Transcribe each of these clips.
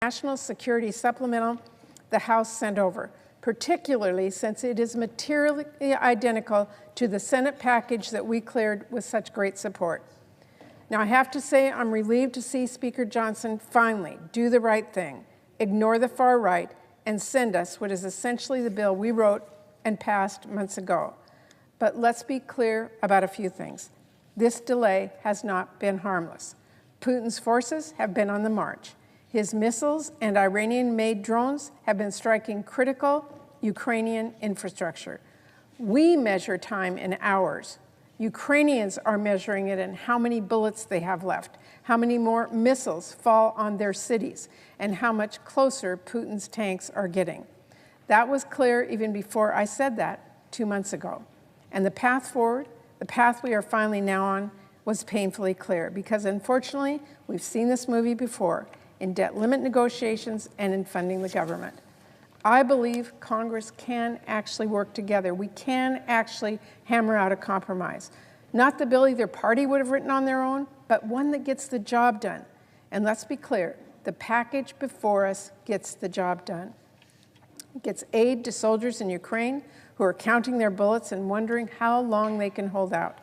national security supplemental the House sent over, particularly since it is materially identical to the Senate package that we cleared with such great support. Now, I have to say I'm relieved to see Speaker Johnson finally do the right thing, ignore the far right, and send us what is essentially the bill we wrote and passed months ago. But let's be clear about a few things. This delay has not been harmless. Putin's forces have been on the march. His missiles and Iranian-made drones have been striking critical Ukrainian infrastructure. We measure time in hours. Ukrainians are measuring it in how many bullets they have left, how many more missiles fall on their cities, and how much closer Putin's tanks are getting. That was clear even before I said that 2 months ago. And the path forward, the path we are finally now on, was painfully clear because, unfortunately, we've seen this movie before in debt limit negotiations and in funding the government. I believe Congress can actually work together. We can actually hammer out a compromise. Not the bill either party would have written on their own, but one that gets the job done. And let's be clear, the package before us gets the job done. It gets aid to soldiers in Ukraine who are counting their bullets and wondering how long they can hold out.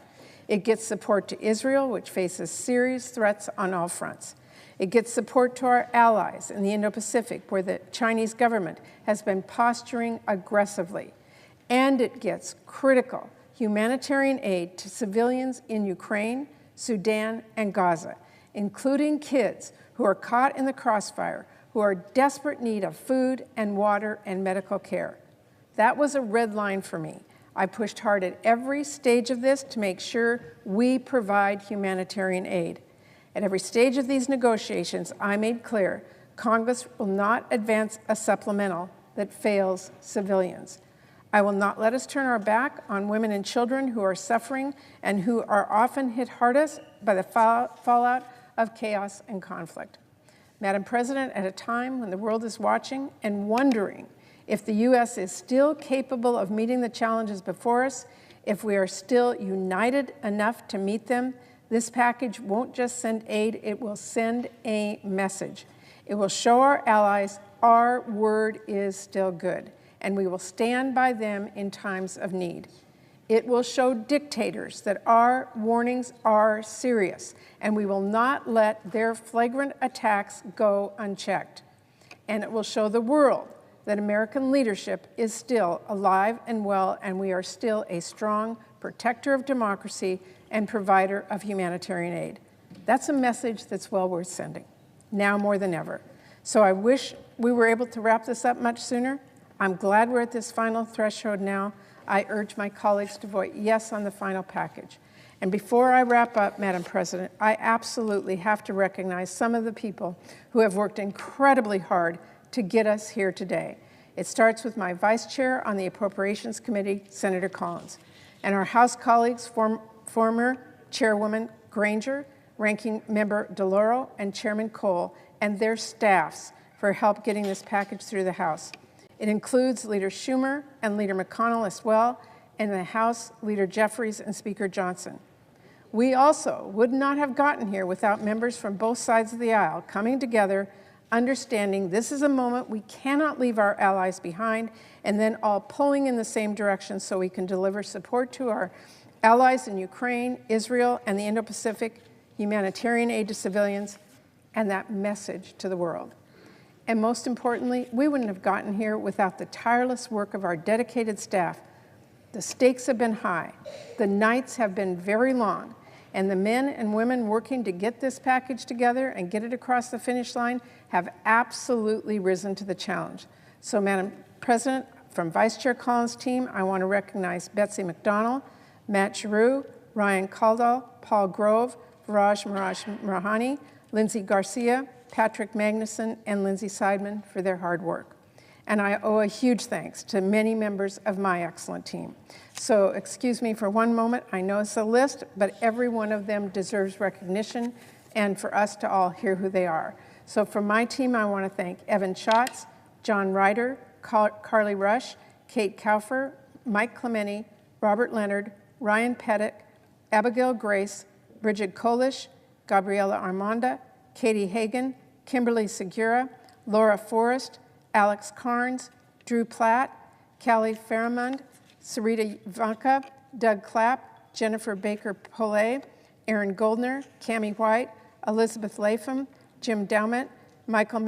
It gets support to Israel, which faces serious threats on all fronts. It gets support to our allies in the Indo-Pacific, where the Chinese government has been posturing aggressively. And it gets critical humanitarian aid to civilians in Ukraine, Sudan, and Gaza, including kids who are caught in the crossfire, who are in desperate need of food and water and medical care. That was a red line for me. I pushed hard at every stage of this to make sure we provide humanitarian aid. At every stage of these negotiations, I made clear Congress will not advance a supplemental that fails civilians. I will not let us turn our back on women and children who are suffering and who are often hit hardest by the fallout of chaos and conflict. Madam President, at a time when the world is watching and wondering if the U.S. is still capable of meeting the challenges before us, if we are still united enough to meet them, this package won't just send aid, it will send a message. It will show our allies our word is still good, and we will stand by them in times of need. It will show dictators that our warnings are serious, and we will not let their flagrant attacks go unchecked. And it will show the world that American leadership is still alive and well, and we are still a strong protector of democracy and provider of humanitarian aid. That's a message that's well worth sending, now more than ever. So I wish we were able to wrap this up much sooner. I'm glad we're at this final threshold now. I urge my colleagues to vote yes on the final package. And before I wrap up, Madam President, I absolutely have to recognize some of the people who have worked incredibly hard to get us here today. It starts with my Vice Chair on the Appropriations Committee, Senator Collins, and our House colleagues, former Chairwoman Granger, Ranking Member DeLauro, and Chairman Cole, and their staffs for help getting this package through the House. It includes Leader Schumer and Leader McConnell as well, and in the House, Leader Jeffries and Speaker Johnson. We also would not have gotten here without members from both sides of the aisle coming together, understanding this is a moment we cannot leave our allies behind, and then all pulling in the same direction so we can deliver support to our allies in Ukraine, Israel, and the Indo-Pacific, humanitarian aid to civilians, and that message to the world. And most importantly, we wouldn't have gotten here without the tireless work of our dedicated staff. The stakes have been high, the nights have been very long, and the men and women working to get this package together and get it across the finish line have absolutely risen to the challenge. So, Madam President, from Vice Chair Collins' team, I want to recognize Betsy McDonnell, Matt Giroux, Ryan Caldwell, Paul Grove, Viraj Marhani, Lindsay Garcia, Patrick Magnuson, and Lindsay Seidman for their hard work. And I owe a huge thanks to many members of my excellent team. So excuse me for one moment. I know it's a list, but every one of them deserves recognition and for us to all hear who they are. So from my team, I want to thank Evan Schatz, John Ryder, Carly Rush, Kate Kaufer, Mike Clementi, Robert Leonard, Ryan Pettick, Abigail Grace, Bridget Kolish, Gabriela Armanda, Katie Hagan, Kimberly Segura, Laura Forrest, Alex Carnes, Drew Platt, Callie Faramund, Sarita Ivanka, Doug Clapp, Jennifer Baker-Polay, Aaron Goldner, Cammie White, Elizabeth Latham, Jim Daument, Michael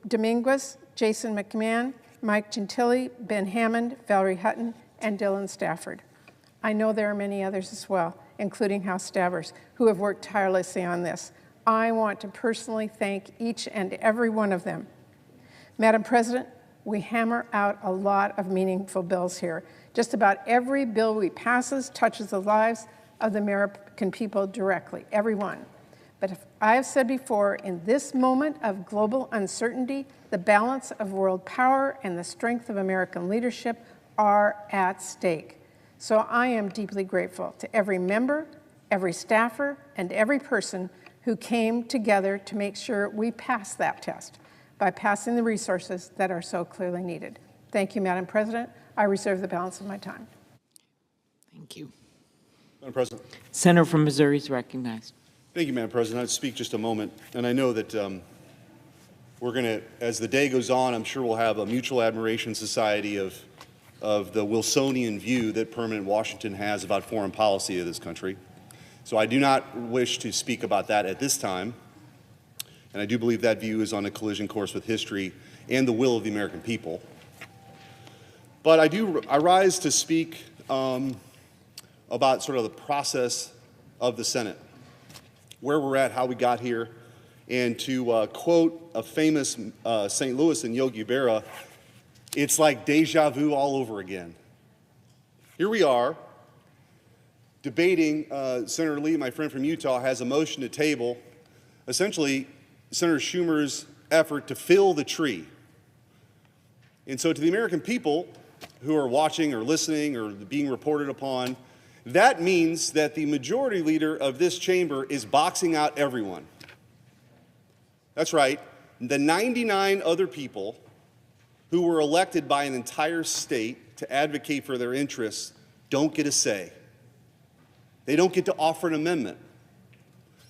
Dominguez, Jason McMahon, Mike Gentili, Ben Hammond, Valerie Hutton, and Dylan Stafford. I know there are many others as well, including House staffers, who have worked tirelessly on this. I want to personally thank each and every one of them. Madam President, we hammer out a lot of meaningful bills here. Just about every bill we passes touches the lives of the American people directly, every one. But as I have said before, in this moment of global uncertainty, the balance of world power and the strength of American leadership are at stake. So I am deeply grateful to every member, every staffer, and every person who came together to make sure we pass that test by passing the resources that are so clearly needed. Thank you, Madam President. I reserve the balance of my time. Thank you. Madam President. Senator from Missouri is recognized. Thank you, Madam President. I'd speak just a moment. And I know that we're going to, as the day goes on, I'm sure we'll have a mutual admiration society of the Wilsonian view that permanent Washington has about foreign policy of this country. So I do not wish to speak about that at this time. And I do believe that view is on a collision course with history and the will of the American people. But I rise to speak about sort of the process of the Senate, where we're at, how we got here, and to quote a famous St. Louis and Yogi Berra, it's like deja vu all over again. Here we are debating, Senator Lee, my friend from Utah, has a motion to table, essentially Senator Schumer's effort to fill the tree. And so to the American people who are watching or listening or being reported upon, that means that the majority leader of this chamber is boxing out everyone. That's right. The 99 other people who were elected by an entire state to advocate for their interests don't get a say. They don't get to offer an amendment.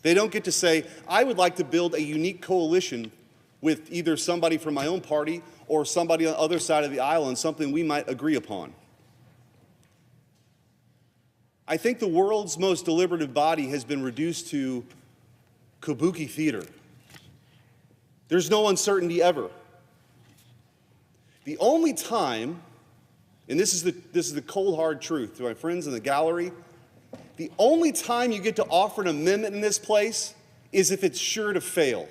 They don't get to say, I would like to build a unique coalition with either somebody from my own party or somebody on the other side of the aisle on something we might agree upon. I think the world's most deliberative body has been reduced to kabuki theater. There's no uncertainty ever. The only time, and this is the cold hard truth to my friends in the gallery, the only time you get to offer an amendment in this place is if it's sure to fail.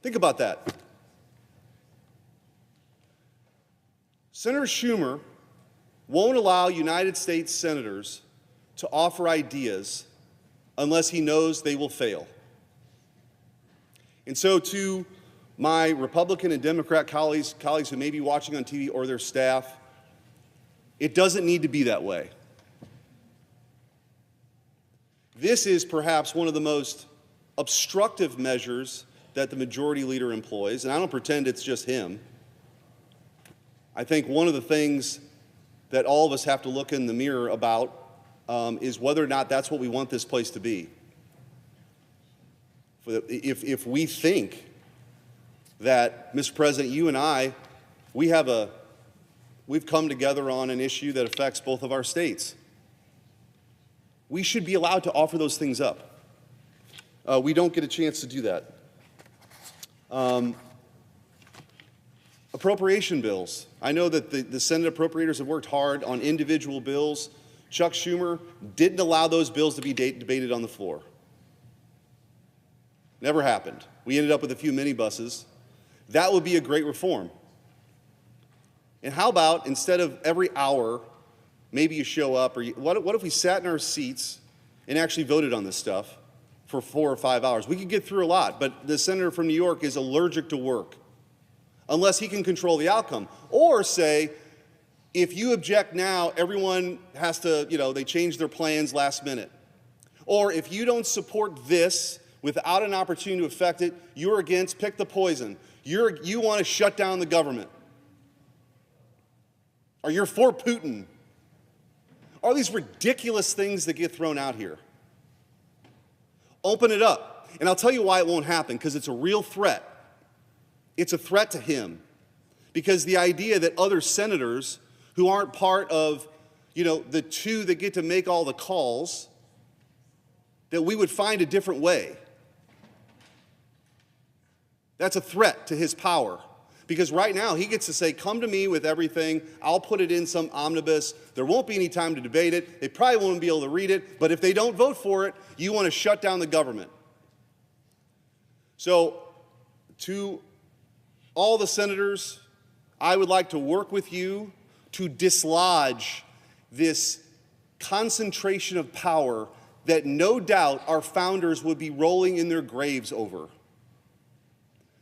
Think about that. Senator Schumer won't allow United States senators to offer ideas unless he knows they will fail. And so to my Republican and Democrat colleagues who may be watching on TV or their staff, it doesn't need to be that way. This is perhaps one of the most obstructive measures that the majority leader employs, and I don't pretend it's just him. I think one of the things that all of us have to look in the mirror about is whether or not that's what we want this place to be. If we think that, Mr. President, you and I, we've come together on an issue that affects both of our states, we should be allowed to offer those things up. We don't get a chance to do that. Appropriation bills. I know that the Senate appropriators have worked hard on individual bills. Chuck Schumer didn't allow those bills to be debated on the floor. Never happened. We ended up with a few minibuses. That would be a great reform. And how about, instead of every hour, maybe you show up, or what if we sat in our seats and actually voted on this stuff for 4 or 5 hours? We could get through a lot, but the senator from New York is allergic to work unless he can control the outcome. Or say, if you object now, everyone has to, they change their plans last minute. Or if you don't support this without an opportunity to affect it, you're against, pick the poison. You want to shut down the government. Or you're for Putin. All these ridiculous things that get thrown out here. Open it up. And I'll tell you why it won't happen, because it's a real threat. It's a threat to him. Because the idea that other senators who aren't part of, the two that get to make all the calls, that we would find a different way. That's a threat to his power. Because right now he gets to say, come to me with everything, I'll put it in some omnibus, there won't be any time to debate it, they probably won't be able to read it, but if they don't vote for it, you want to shut down the government. So, to all the senators, I would like to work with you to dislodge this concentration of power that no doubt our founders would be rolling in their graves over.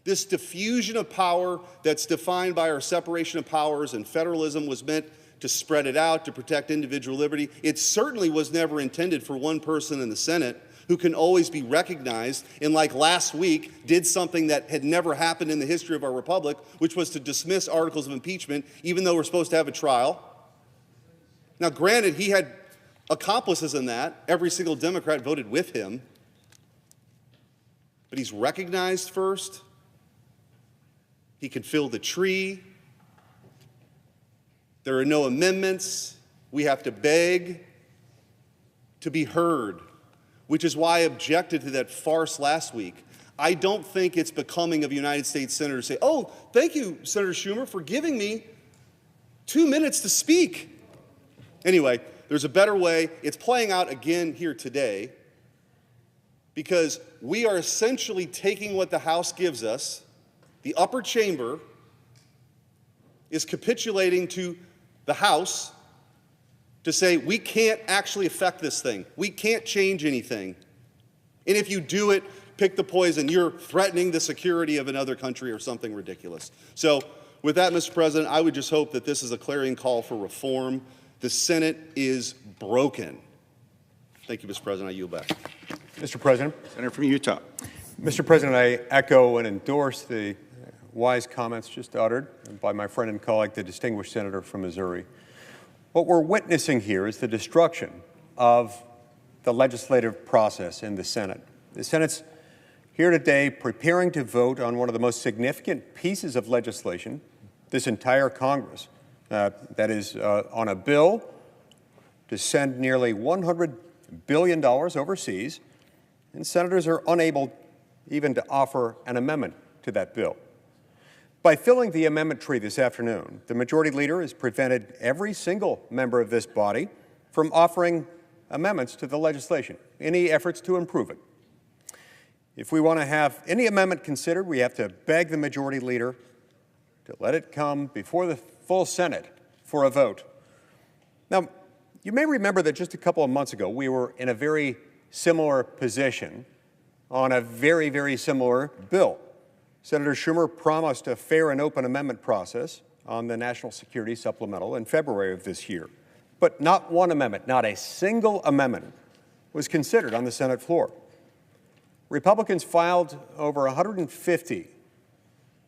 This diffusion of power that's defined by our separation of powers and federalism was meant to spread it out, to protect individual liberty. It certainly was never intended for one person in the Senate who can always be recognized, and like last week, did something that had never happened in the history of our republic, which was to dismiss articles of impeachment, even though we're supposed to have a trial. Now, granted, he had accomplices in that. Every single Democrat voted with him. But he's recognized first. He can fill the tree. There are no amendments. We have to beg to be heard, which is why I objected to that farce last week. I don't think it's becoming of a United States senator to say, oh, thank you, Senator Schumer, for giving me 2 minutes to speak. Anyway, there's a better way. It's playing out again here today because we are essentially taking what the House gives us. The upper chamber is capitulating to the House to say, we can't actually affect this thing. We can't change anything. And if you do it, pick the poison. You're threatening the security of another country or something ridiculous. So with that, Mr. President, I would just hope that this is a clarion call for reform. The Senate is broken. Thank you, Mr. President. I yield back. Mr. President. Senator from Utah. Mr. President, I echo and endorse the wise comments just uttered by my friend and colleague, the distinguished senator from Missouri. What we're witnessing here is the destruction of the legislative process in the Senate. The Senate's here today preparing to vote on one of the most significant pieces of legislation this entire Congress, that is on a bill to send nearly $100 billion overseas, and senators are unable even to offer an amendment to that bill. By filling the amendment tree this afternoon, the Majority Leader has prevented every single member of this body from offering amendments to the legislation, any efforts to improve it. If we want to have any amendment considered, we have to beg the Majority Leader to let it come before the full Senate for a vote. Now, you may remember that just a couple of months ago, we were in a very similar position on a very, very similar bill. Senator Schumer promised a fair and open amendment process on the National Security Supplemental in February of this year. But not one amendment, not a single amendment, was considered on the Senate floor. Republicans filed over 150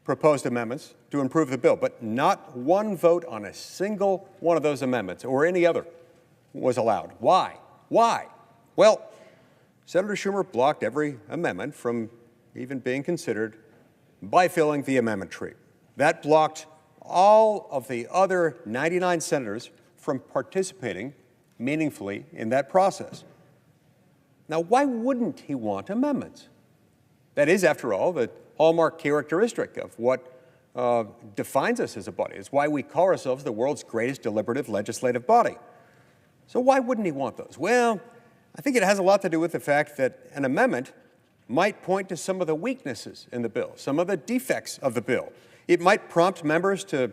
proposed amendments to improve the bill, but not one vote on a single one of those amendments or any other was allowed. Why? Why? Well, Senator Schumer blocked every amendment from even being considered by filling the amendment tree. That blocked all of the other 99 senators from participating meaningfully in that process. Now, why wouldn't he want amendments? That is, after all, the hallmark characteristic of what defines us as a body. It's why we call ourselves the world's greatest deliberative legislative body. So why wouldn't he want those? Well, I think it has a lot to do with the fact that an amendment might point to some of the weaknesses in the bill, some of the defects of the bill. It might prompt members to,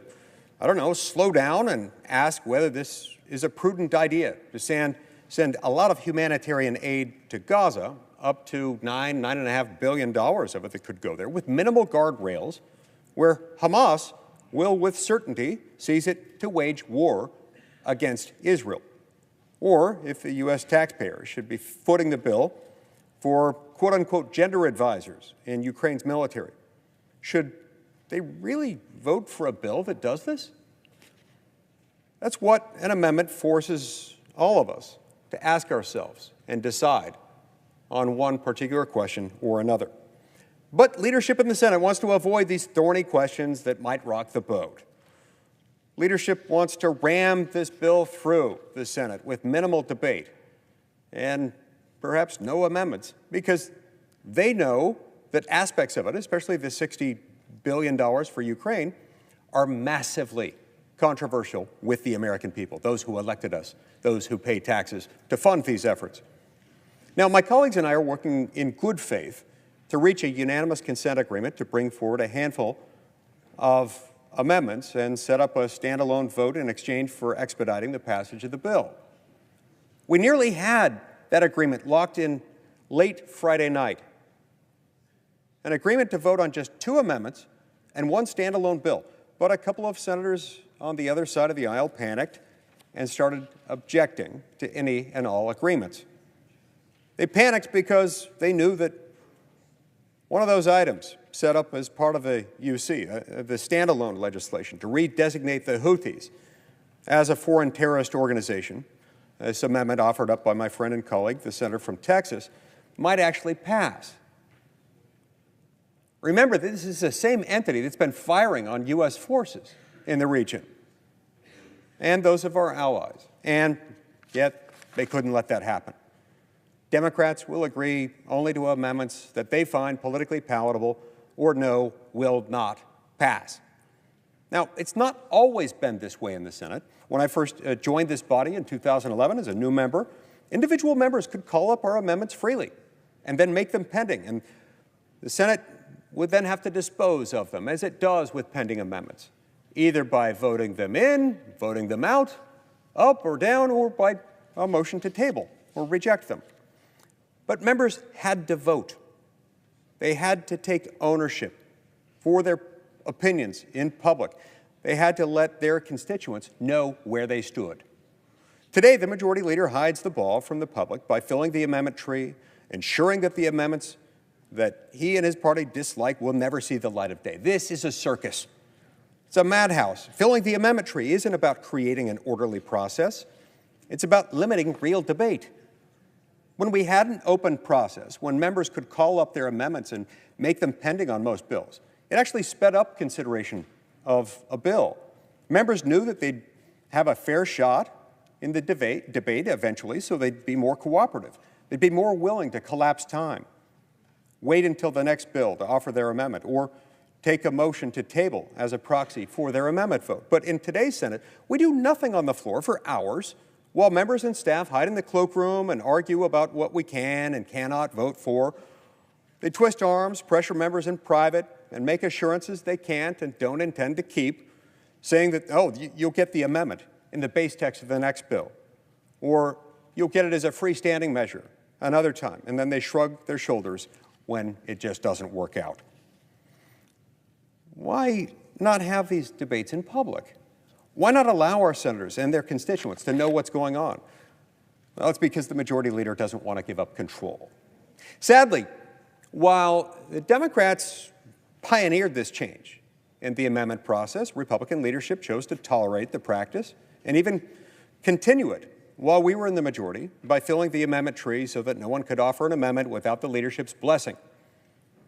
slow down and ask whether this is a prudent idea to send a lot of humanitarian aid to Gaza, up to $9.5 billion of it that could go there, with minimal guardrails, where Hamas will with certainty seize it to wage war against Israel. Or if the U.S. taxpayer should be footing the bill for quote-unquote gender advisors in Ukraine's military. Should they really vote for a bill that does this? That's what an amendment forces all of us to ask ourselves and decide. on one particular question or another. But leadership in the Senate wants to avoid these thorny questions that might rock the boat. Leadership wants to ram this bill through the Senate with minimal debate and perhaps no amendments, because they know that aspects of it, especially the $60 billion for Ukraine, are massively controversial with the American people, those who elected us, those who pay taxes to fund these efforts. Now, my colleagues and I are working in good faith to reach a unanimous consent agreement to bring forward a handful of amendments and set up a standalone vote in exchange for expediting the passage of the bill. We nearly had that agreement locked in late Friday night. An agreement to vote on just 2 amendments and 1 standalone bill. But a couple of senators on the other side of the aisle panicked and started objecting to any and all agreements. They panicked because they knew that one of those items set up as part of the UC, the standalone legislation, to redesignate the Houthis as a foreign terrorist organization, this amendment offered up by my friend and colleague, the senator from Texas, might actually pass. Remember, this is the same entity that's been firing on U.S. forces in the region and those of our allies, and yet they couldn't let that happen. Democrats will agree only to amendments that they find politically palatable or no, will not pass. Now, it's not always been this way in the Senate. When I first joined this body in 2011 as a new member, individual members could call up our amendments freely and then make them pending, and the Senate would then have to dispose of them, as it does with pending amendments, either by voting them in, voting them out, up or down, or by a motion to table or reject them. But members had to vote. They had to take ownership for their opinions in public. They had to let their constituents know where they stood. Today, the Majority Leader hides the ball from the public by filling the amendment tree, ensuring that the amendments that he and his party dislike will never see the light of day. This is a circus. It's a madhouse. Filling the amendment tree isn't about creating an orderly process. It's about limiting real debate. When we had an open process, when members could call up their amendments and make them pending on most bills, it actually sped up consideration of a bill. Members knew that they'd have a fair shot in the debate eventually, so they'd be more cooperative. They'd be more willing to collapse time, wait until the next bill to offer their amendment, or take a motion to table as a proxy for their amendment vote. But in today's Senate, we do nothing on the floor for hours while members and staff hide in the cloakroom and argue about what we can and cannot vote for. They twist arms, pressure members in private, and make assurances they can't and don't intend to keep, saying that, oh, you'll get the amendment in the base text of the next bill, or you'll get it as a freestanding measure another time, and then they shrug their shoulders when it just doesn't work out. Why not have these debates in public? Why not allow our senators and their constituents to know what's going on? Well, it's because the Majority Leader doesn't want to give up control. Sadly, while the Democrats pioneered this change in the amendment process, Republican leadership chose to tolerate the practice and even continue it while we were in the majority by filling the amendment tree so that no one could offer an amendment without the leadership's blessing.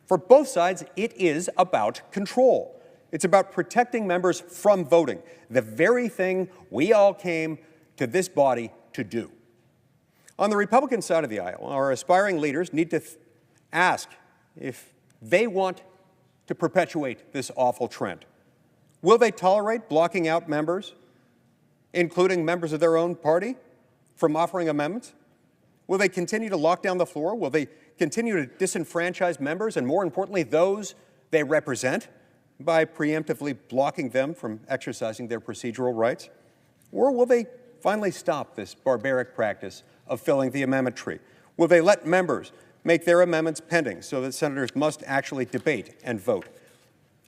For both sides, it is about control. It's about protecting members from voting, the very thing we all came to this body to do. On the Republican side of the aisle, our aspiring leaders need to ask if they want to perpetuate this awful trend. Will they tolerate blocking out members, including members of their own party, from offering amendments? Will they continue to lock down the floor? Will they continue to disenfranchise members and, more importantly, those they represent by preemptively blocking them from exercising their procedural rights? Or will they finally stop this barbaric practice of filling the amendment tree? Will they let members make their amendments pending so that senators must actually debate and vote?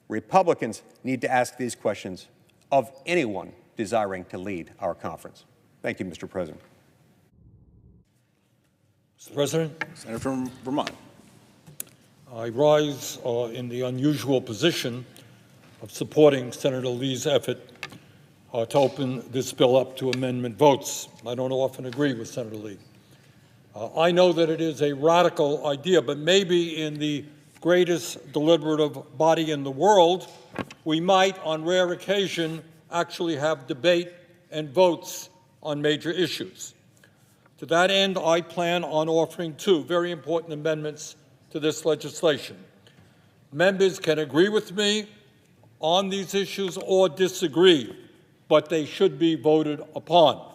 Republicans need to ask these questions of anyone desiring to lead our conference. Thank you, Mr. President. Mr. President, Senator from Vermont. I rise in the unusual position of supporting Senator Lee's effort to open this bill up to amendment votes. I don't often agree with Senator Lee. I know that it is a radical idea, but maybe in the greatest deliberative body in the world, we might, on rare occasion, actually have debate and votes on major issues. To that end, I plan on offering two very important amendments to this legislation. Members can agree with me on these issues or disagree, but they should be voted upon.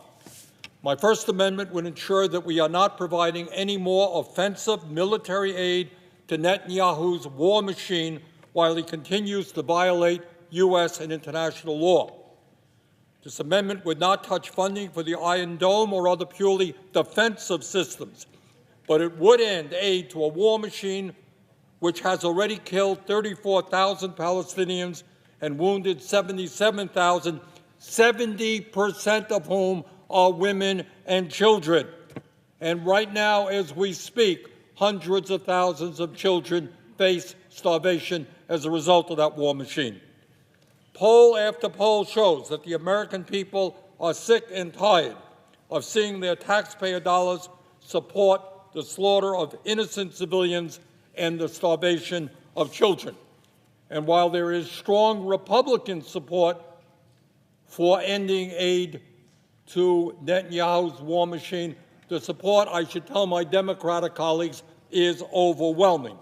My first amendment would ensure that we are not providing any more offensive military aid to Netanyahu's war machine while he continues to violate U.S. and international law. This amendment would not touch funding for the Iron Dome or other purely defensive systems, but it would end aid to a war machine which has already killed 34,000 Palestinians and wounded 77,000, 70% of whom are women and children. And right now, as we speak, hundreds of thousands of children face starvation as a result of that war machine. Poll after poll shows that the American people are sick and tired of seeing their taxpayer dollars support the slaughter of innocent civilians and the starvation of children. And while there is strong Republican support for ending aid to Netanyahu's war machine, the support, I should tell my Democratic colleagues, is overwhelming.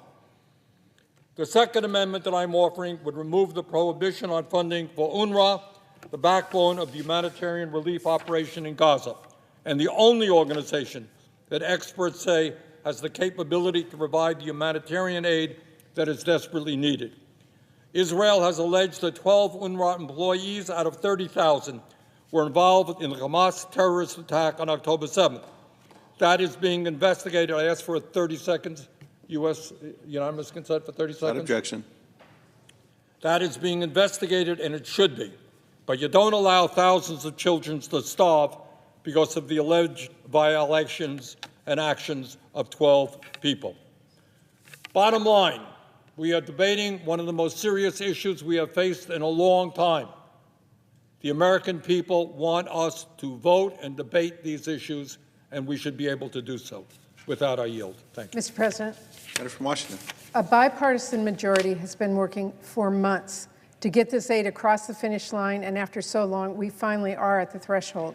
The second amendment that I'm offering would remove the prohibition on funding for UNRWA, the backbone of the humanitarian relief operation in Gaza, and the only organization that experts say has the capability to provide the humanitarian aid that is desperately needed. Israel has alleged that 12 UNRWA employees out of 30,000 were involved in the Hamas terrorist attack on October 7th. That is being investigated. I ask for 30 seconds. U.S. unanimous consent for 30 seconds? Without objection. That is being investigated, and it should be. But you don't allow thousands of children to starve because of the alleged violations and actions of 12 people. Bottom line, we are debating one of the most serious issues we have faced in a long time. The American people want us to vote and debate these issues, and we should be able to do so. With that, I yield. Thank you. Mr. President, Senator from Washington. a bipartisan majority has been working for months to get this aid across the finish line, and after so long, we finally are at the threshold.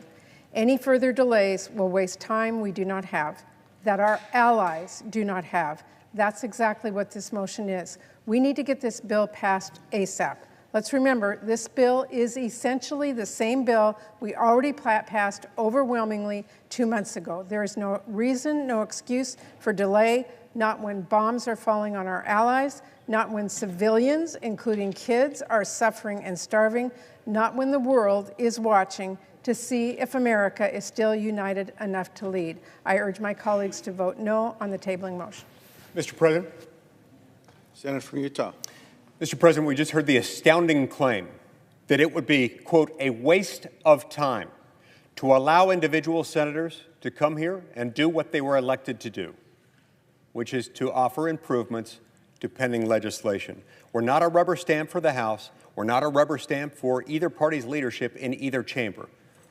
Any further delays will waste time we do not have, that our allies do not have. That's exactly what this motion is. We need to get this bill passed ASAP. Let's remember, this bill is essentially the same bill we already passed overwhelmingly 2 months ago. There is no reason, no excuse for delay, not when bombs are falling on our allies, not when civilians, including kids, are suffering and starving, not when the world is watching to see if America is still united enough to lead. I urge my colleagues to vote no on the tabling motion. Mr. President. Senator from Utah. Mr. President, we just heard the astounding claim that it would be, quote, a waste of time to allow individual senators to come here and do what they were elected to do, which is to offer improvements to pending legislation. We're not a rubber stamp for the House. We're not a rubber stamp for either party's leadership in either chamber.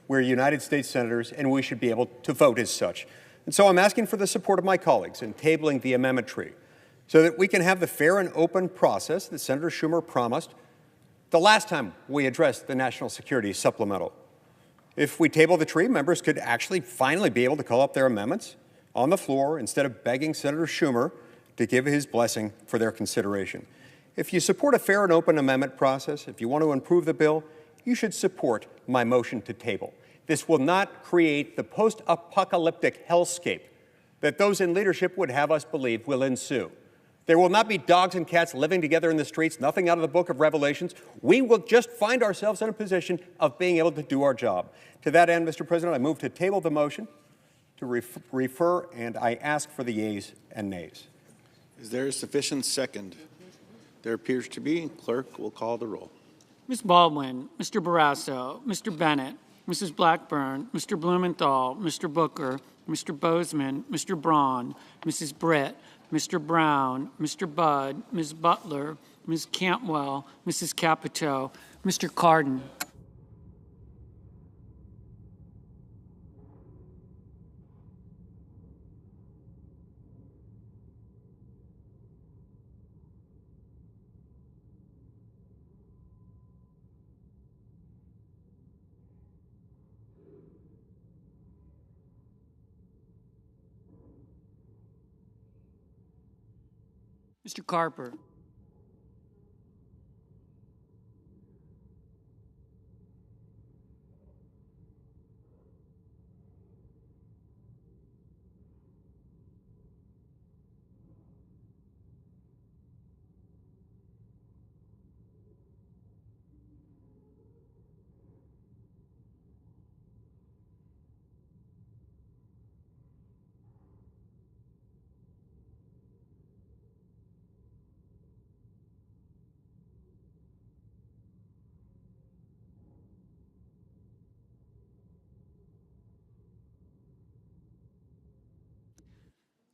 We're United States senators, and we should be able to vote as such. And so I'm asking for the support of my colleagues in tabling the amendment tree so that we can have the fair and open process that Senator Schumer promised the last time we addressed the National Security Supplemental. If we table the tree, members could actually finally be able to call up their amendments on the floor instead of begging Senator Schumer to give his blessing for their consideration. If you support a fair and open amendment process, if you want to improve the bill, you should support my motion to table. This will not create the post-apocalyptic hellscape that those in leadership would have us believe will ensue. There will not be dogs and cats living together in the streets, nothing out of the book of Revelations. We will just find ourselves in a position of being able to do our job. To that end, Mr. President, I move to table the motion, to refer, and I ask for the yeas and nays. Is there a sufficient second? There appears to be. Clerk will call the roll. Ms. Baldwin, Mr. Barrasso, Mr. Bennett, Mrs. Blackburn, Mr. Blumenthal, Mr. Booker, Mr. Bozeman, Mr. Braun, Mrs. Britt, Mr. Brown, Mr. Budd, Ms. Butler, Ms. Cantwell, Mrs. Capito, Mr. Cardin. Mr. Carper.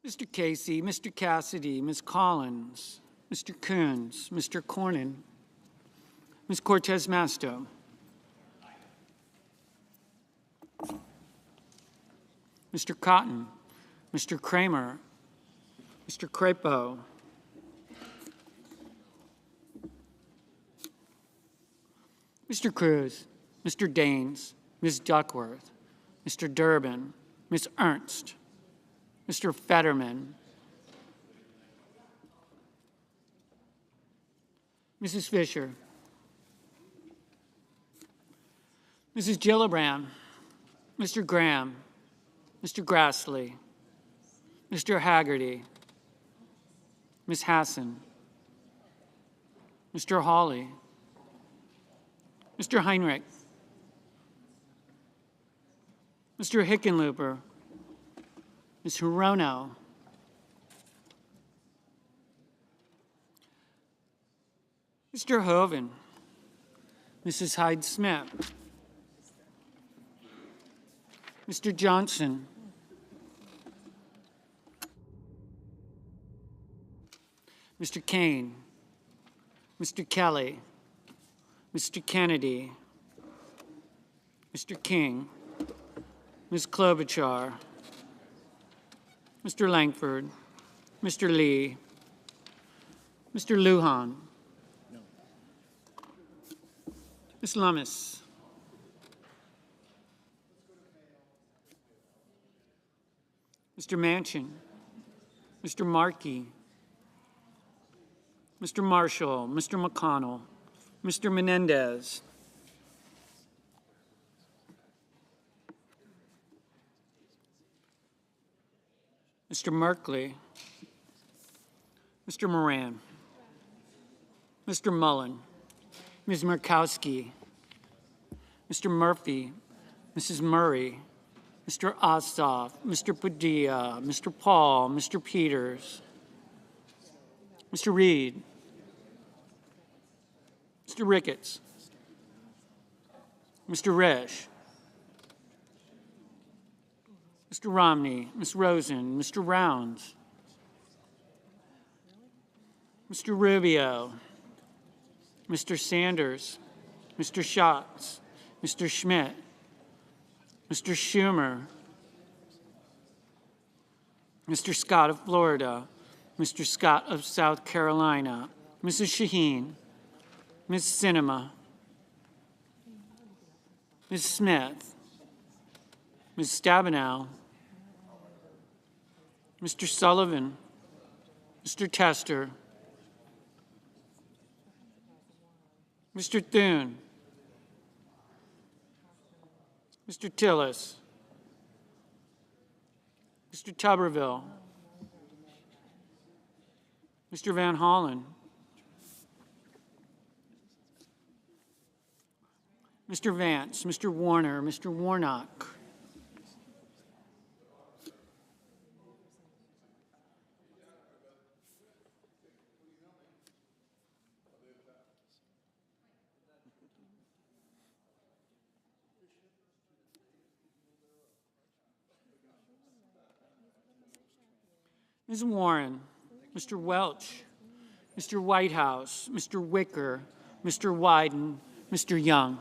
Mr. Casey, Mr. Cassidy, Ms. Collins, Mr. Coons, Mr. Cornyn, Ms. Cortez Masto, Mr. Cotton, Mr. Kramer, Mr. Crapo, Mr. Cruz, Mr. Daines, Ms. Duckworth, Mr. Durbin, Ms. Ernst, Mr. Fetterman, Mrs. Fisher, Mrs. Gillibrand, Mr. Graham, Mr. Grassley, Mr. Haggerty, Ms. Hassan, Mr. Hawley, Mr. Heinrich, Mr. Hickenlooper, Ms. Hirono, Mr. Hoven, Mrs. Hyde-Smith, Mr. Johnson, Mr. Kane, Mr. Kelly, Mr. Kennedy, Mr. King, Ms. Klobuchar, Mr. Langford, Mr. Lee, Mr. Lujan, Ms. Lummis, Mr. Manchin, Mr. Markey, Mr. Marshall, Mr. McConnell, Mr. Menendez, Mr. Merkley, Mr. Moran, Mr. Mullen, Ms. Murkowski, Mr. Murphy, Mrs. Murray, Mr. Ossoff, Mr. Padilla, Mr. Paul, Mr. Peters, Mr. Reed, Mr. Ricketts, Mr. Resch, Mr. Romney, Ms. Rosen, Mr. Rounds, Mr. Rubio, Mr. Sanders, Mr. Schatz, Mr. Schmidt, Mr. Schumer, Mr. Scott of Florida, Mr. Scott of South Carolina, Mrs. Shaheen, Ms. Sinema, Ms. Smith, Ms. Stabenow, Mr. Sullivan, Mr. Tester, Mr. Thune, Mr. Tillis, Mr. Tuberville, Mr. Van Hollen, Mr. Vance, Mr. Warner, Mr. Warnock, Ms. Warren, Mr. Welch, Mr. Whitehouse, Mr. Wicker, Mr. Wyden, Mr. Young.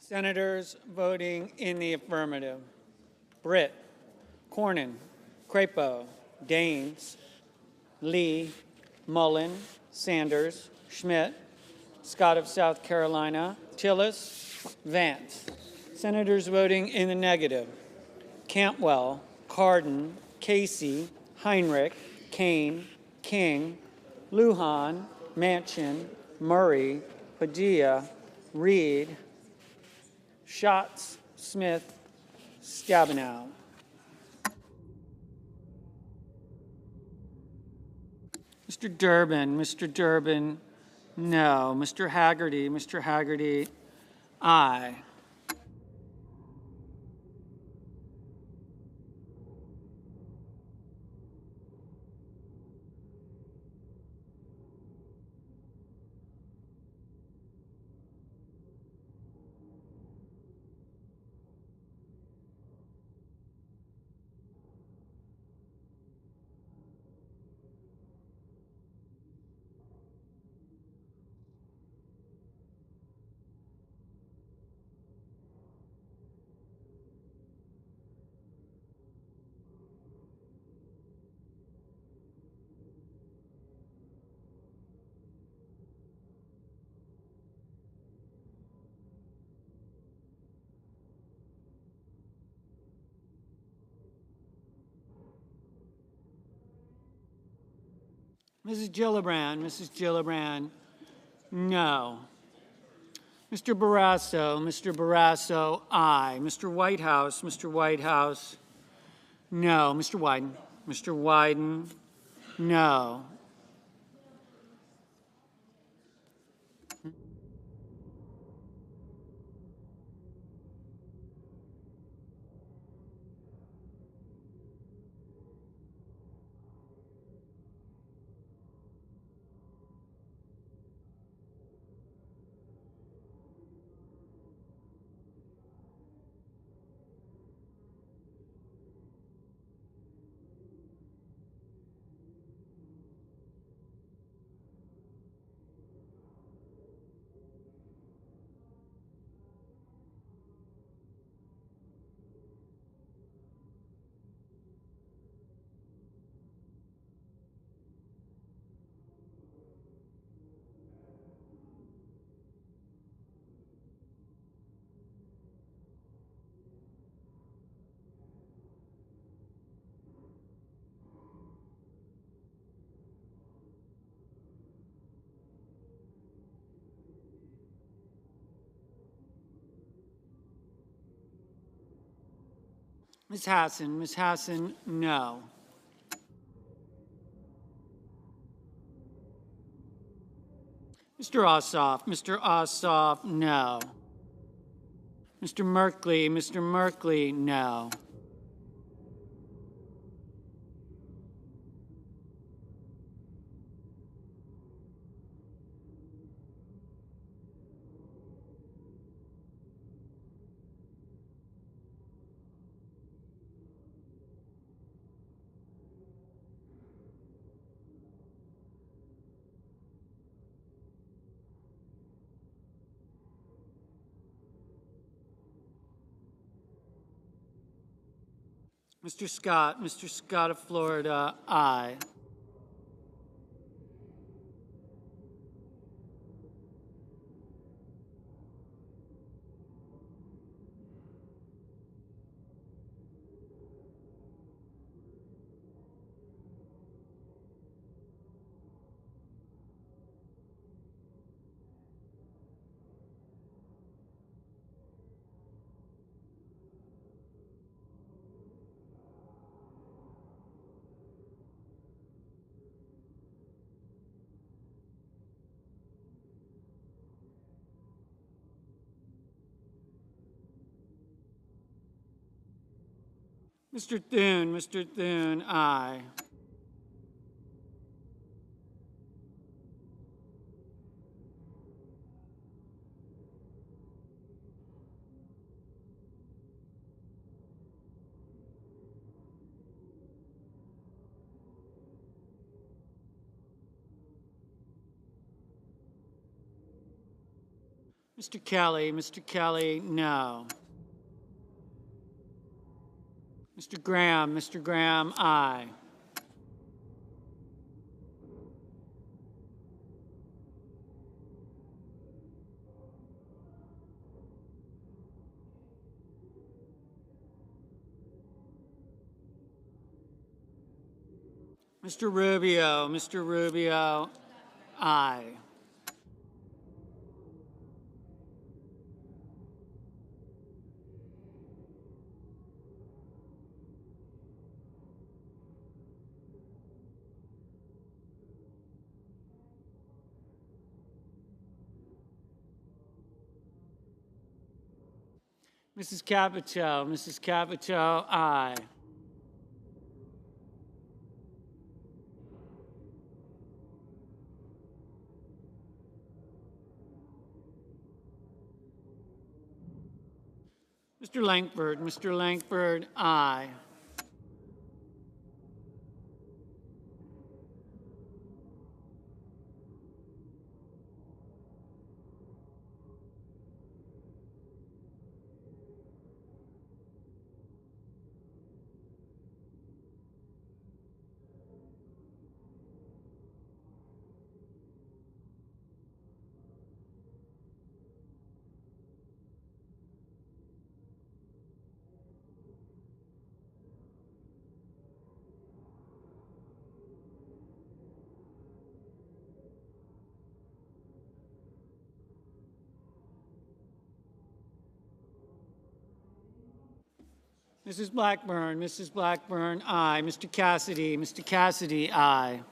Senators voting in the affirmative: Britt, Cornyn, Crapo, Daines, Lee, Mullen, Sanders, Schmidt, Scott of South Carolina, Tillis, Vance. Senators voting in the negative: Cantwell, Cardin, Casey, Heinrich, Kane, King, Lujan, Manchin, Murray, Padilla, Reed, Schatz, Smith, Stabenow. Mr. Durbin, no. Mr. Haggerty, aye. Mrs. Gillibrand, no. Mr. Barrasso, aye. Mr. Whitehouse, no. Mr. Wyden, no. Ms. Hassan, no. Mr. Ossoff, no. Mr. Merkley, no. Mr. Scott of Florida, aye. Mr. Thune, aye. Mr. Kelly, no. Mr. Graham, aye. Mr. Rubio, aye. Mrs. Capito, aye. Mr. Langford, aye. Mrs. Blackburn, aye. Mr. Cassidy, aye.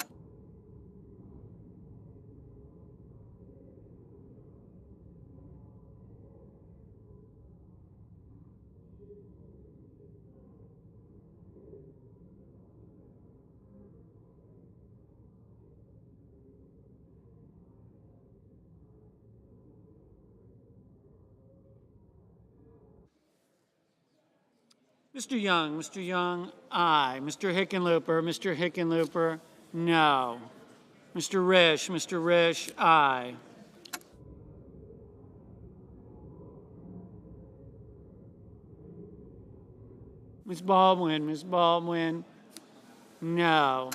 Mr. Young, aye. Mr. Hickenlooper, no. Mr. Risch, aye. Ms. Baldwin, no.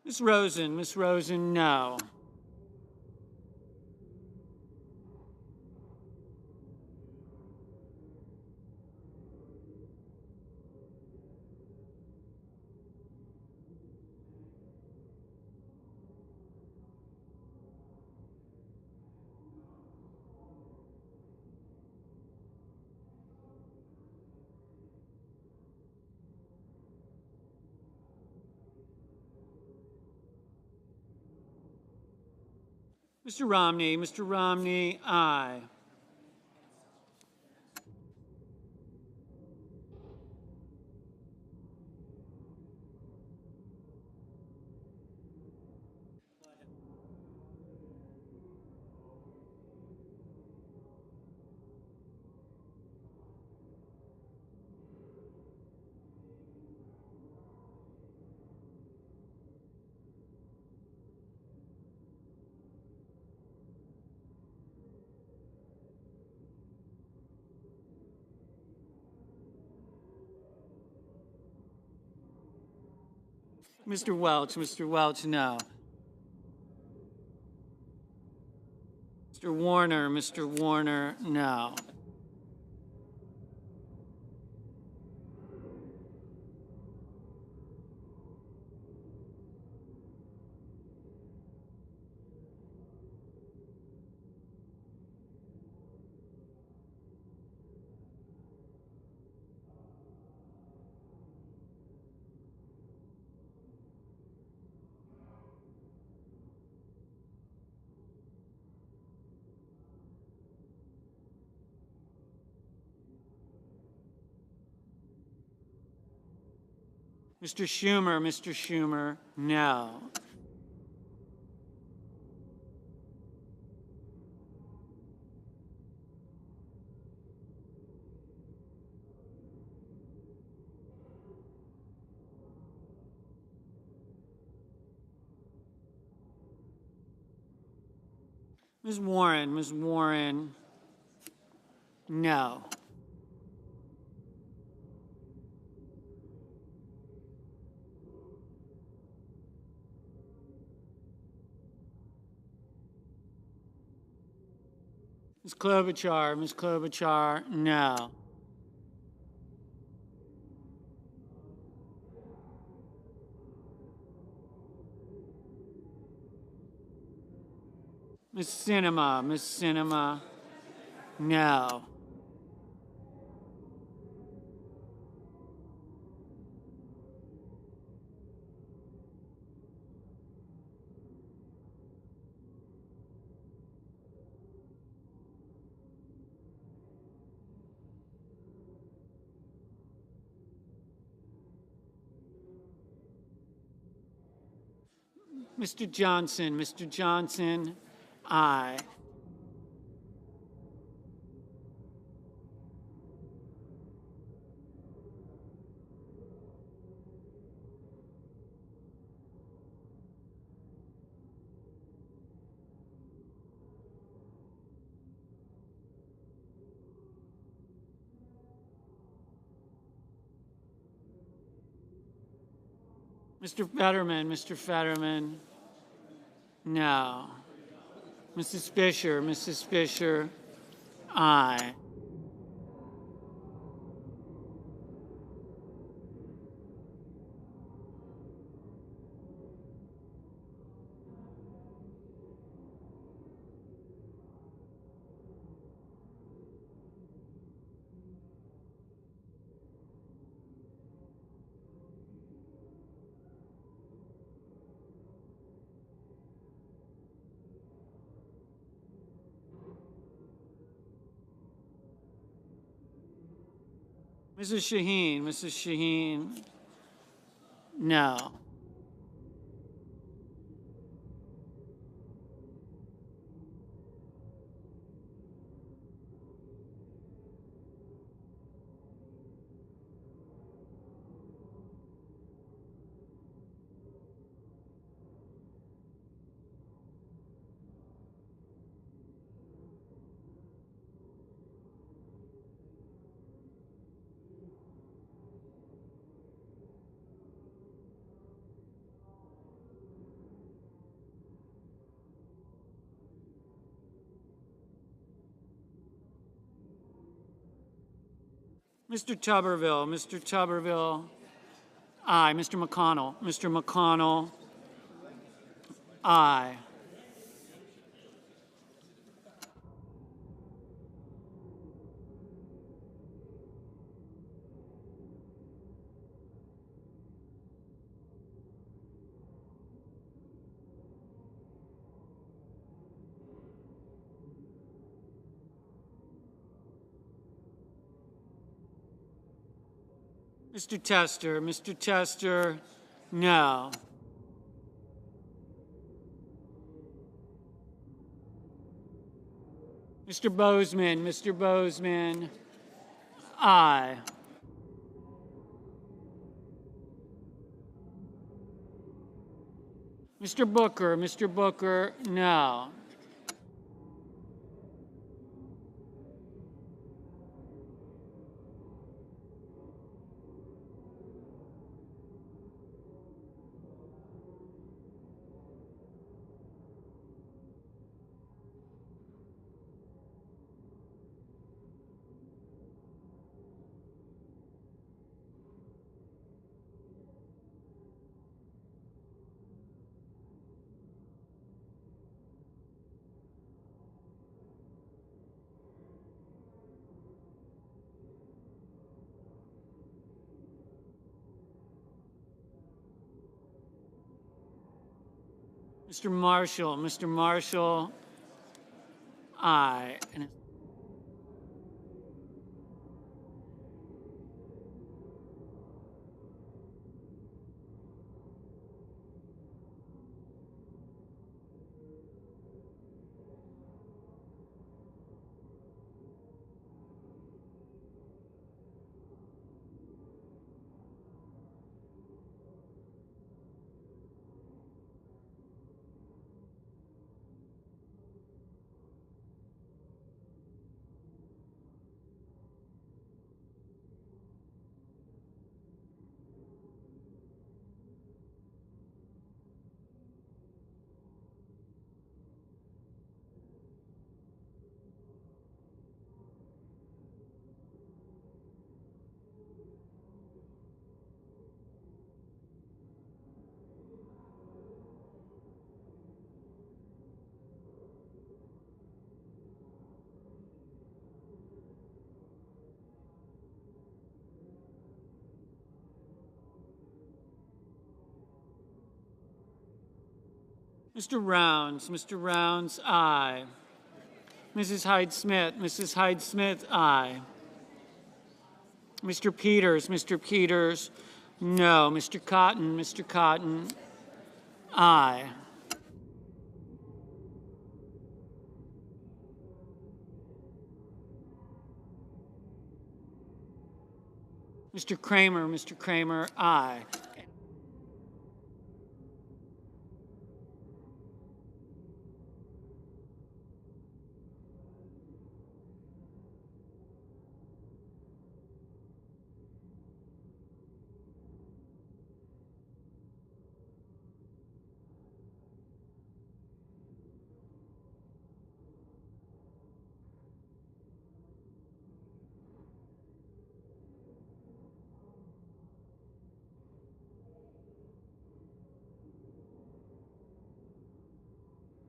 Ms. Rosen, no. Mr. Romney, aye. Mr. Welch, no. Mr. Warner, no. Mr. Schumer, no. Ms. Warren, no. Ms. Klobuchar, no. Ms. Sinema, no. Mr. Johnson, aye. Mr. Fetterman, no. Mrs. Fisher, aye. Mrs. Shaheen, no. Mr. Tuberville, aye. Mr. McConnell, aye. Mr. Tester, no. Mr. Bozeman, aye. Mr. Booker, no. Mr. Marshall, aye. Mr. Rounds, aye. Mrs. Hyde Smith, aye. Mr. Peters, no. Mr. Cotton, aye. Mr. Kramer, aye.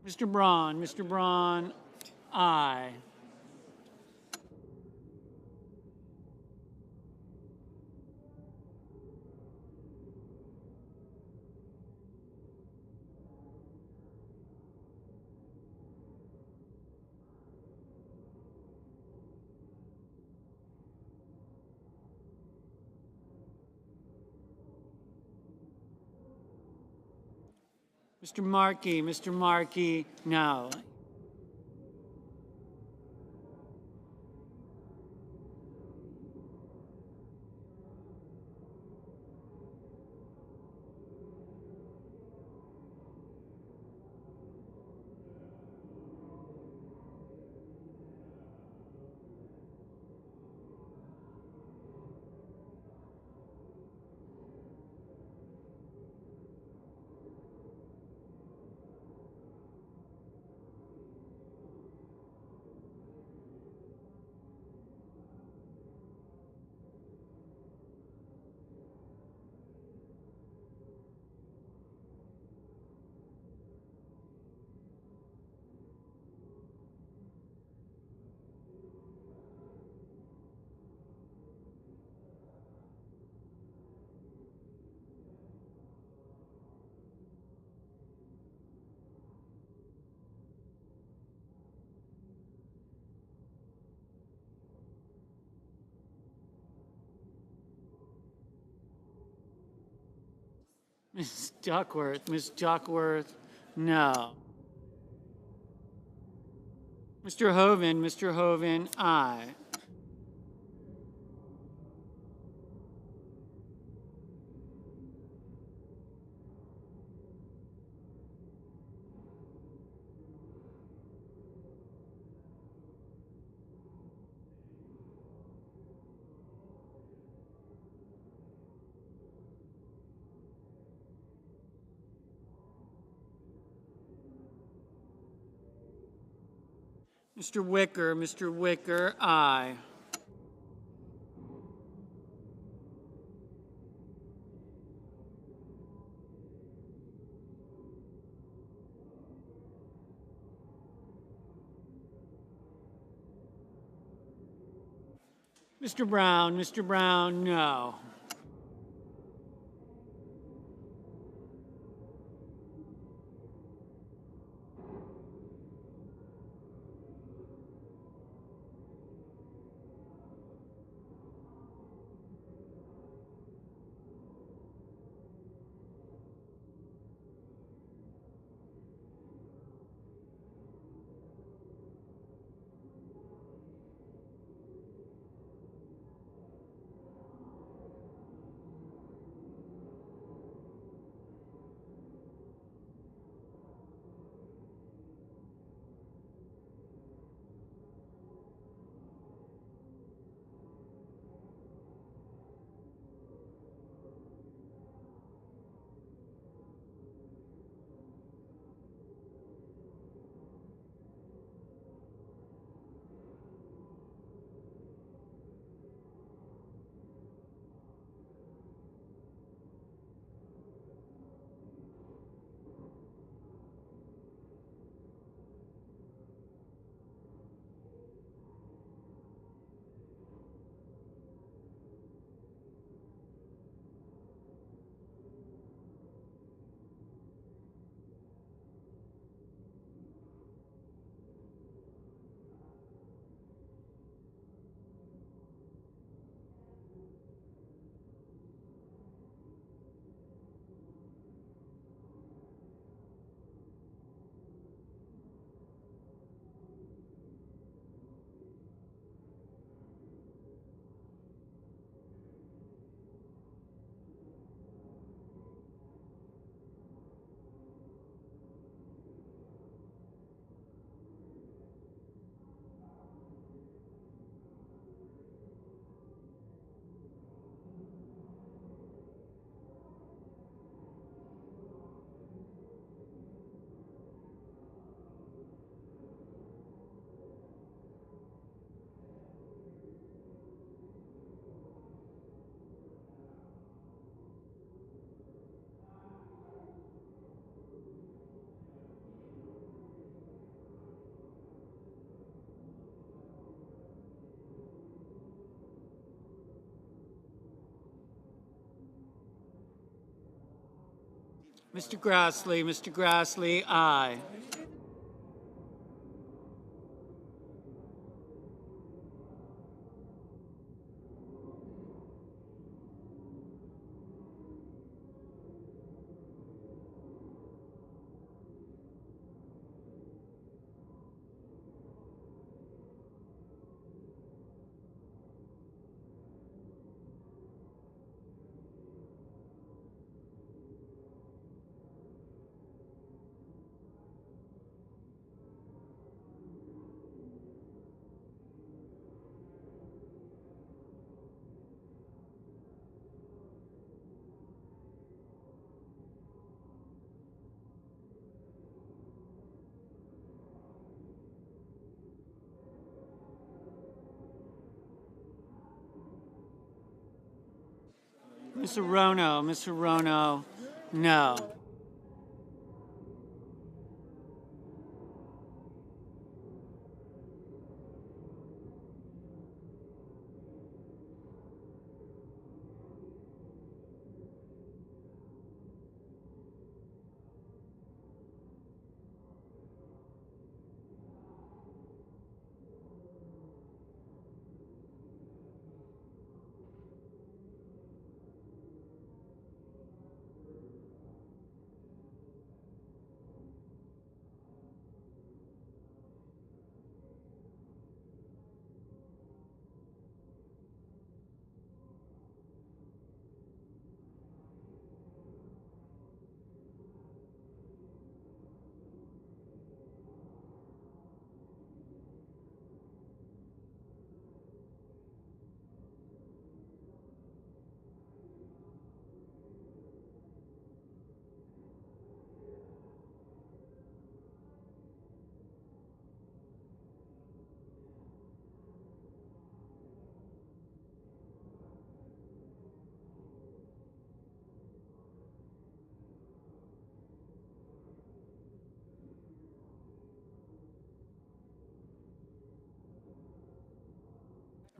Mr. Braun, aye. Mr. Markey, no. Ms. Duckworth, no. Mr. Hoven, aye. Mr. Wicker, aye. Mr. Brown, no. Mr. Grassley, aye. Ms. Arono, no.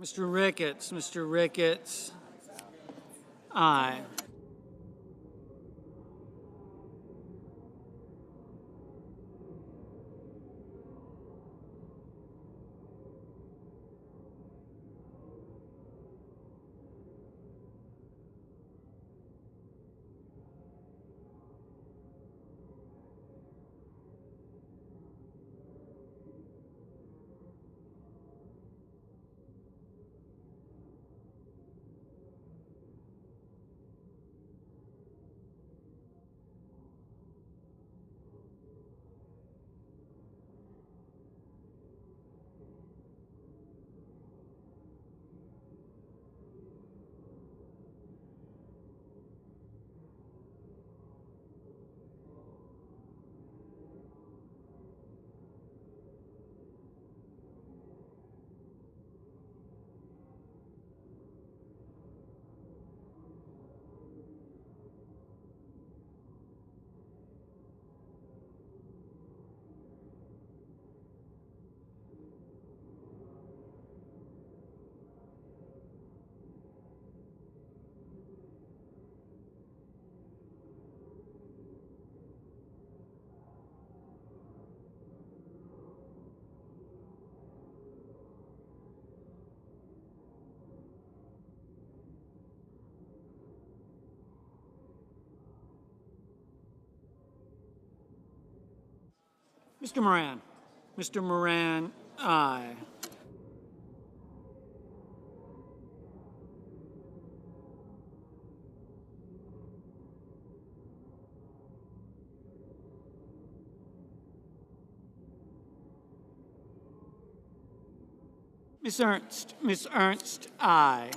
Mr. Ricketts, aye. Mr. Moran, aye. Ms. Ernst, aye.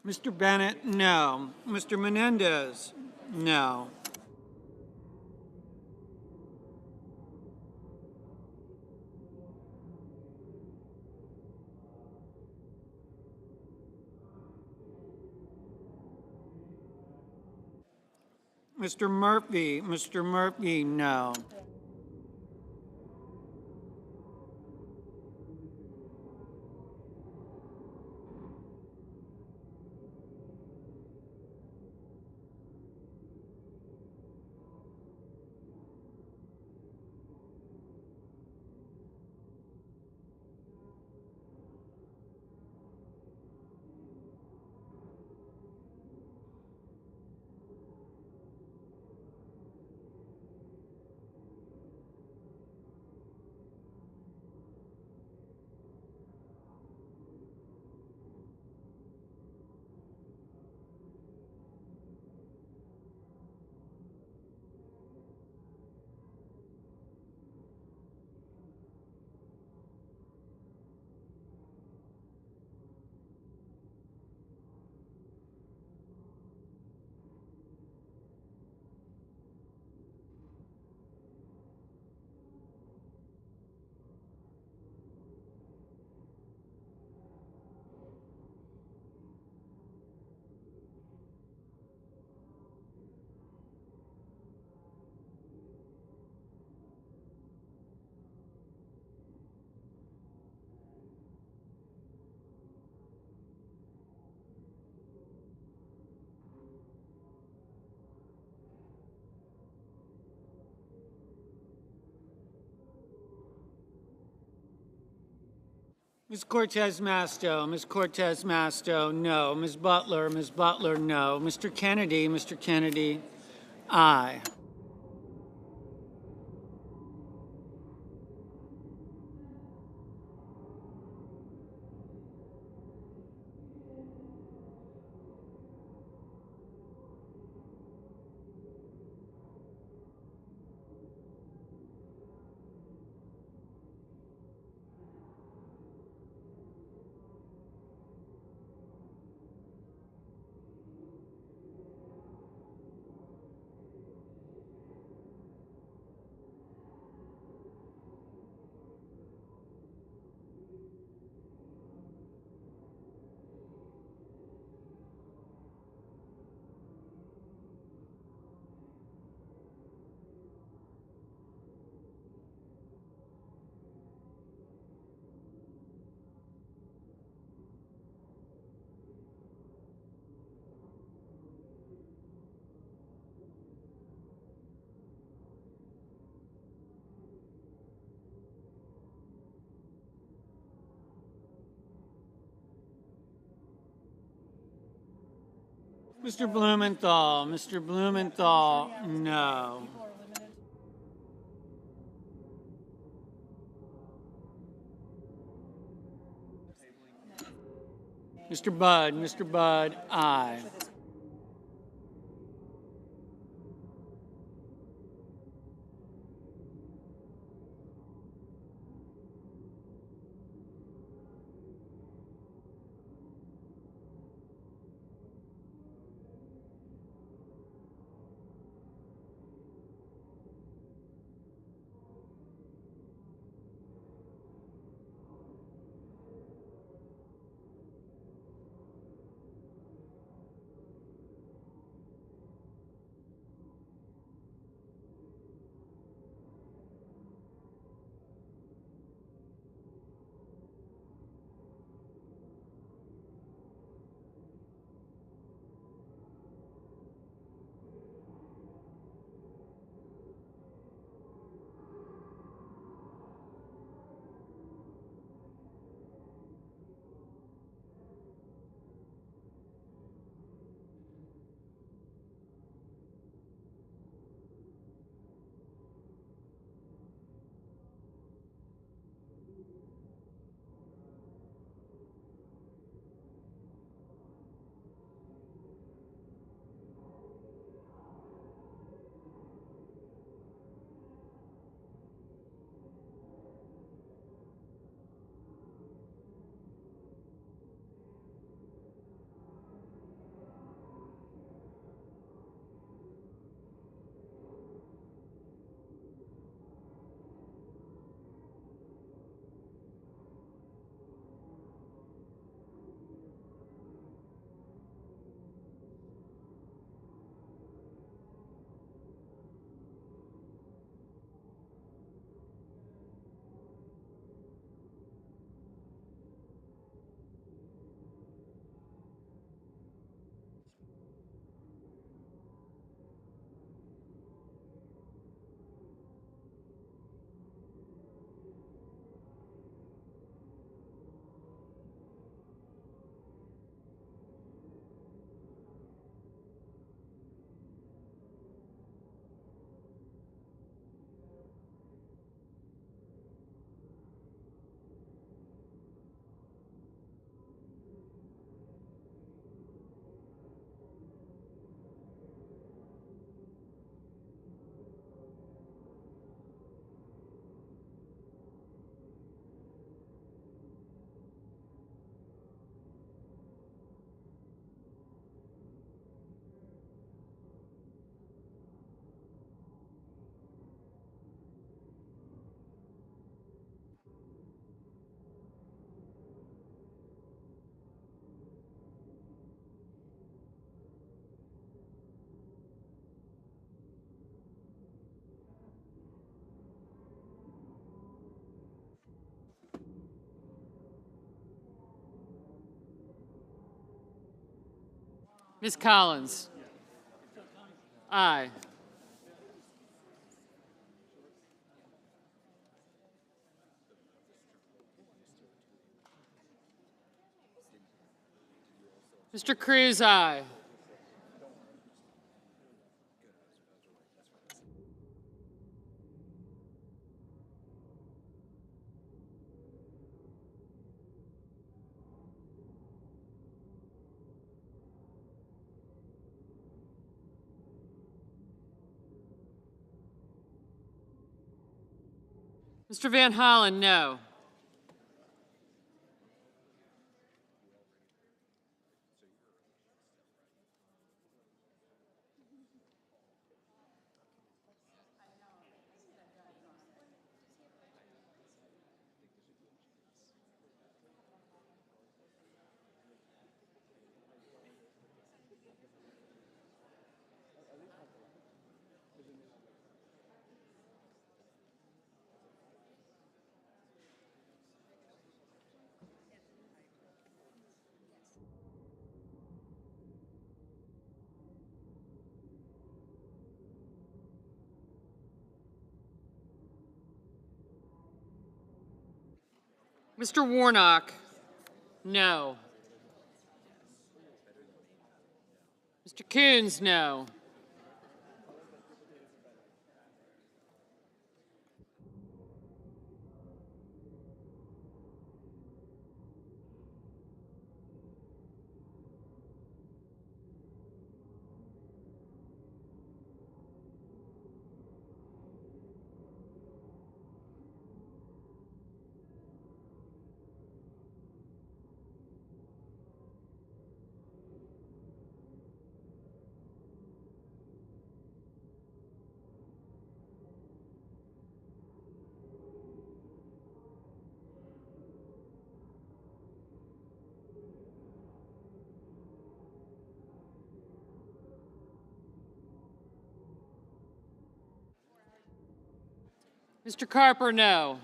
Mr. Bennett, no. Mr. Menendez, no. Mr. Murphy, no. Ms. Cortez Masto, no. Ms. Butler, no. Mr. Kennedy, aye. Mr. Blumenthal, no. Mr. Budd, aye. Ms. Collins? Aye. Mr. Cruz, aye. Mr. Van Hollen, no. Mr. Warnock, no. Mr. Coons, no. Mr. Carper, no.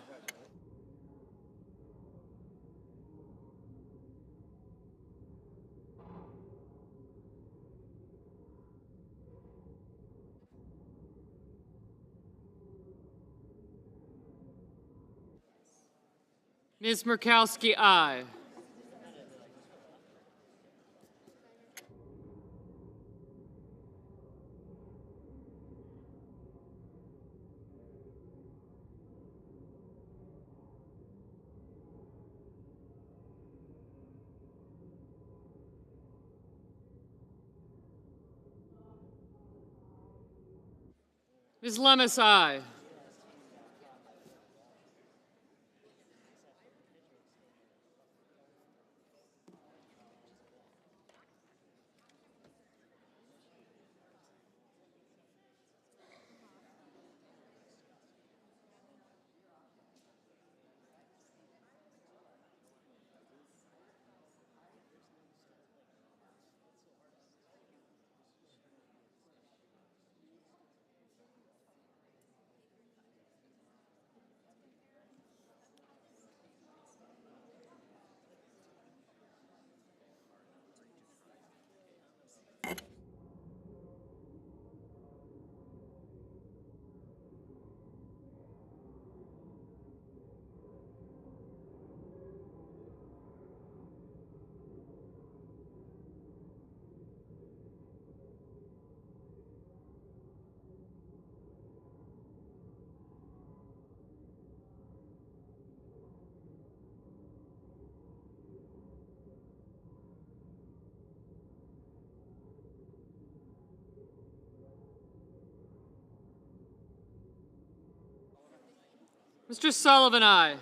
Ms. Murkowski, aye. Ms. Lemus, aye. Mr. Sullivan, aye.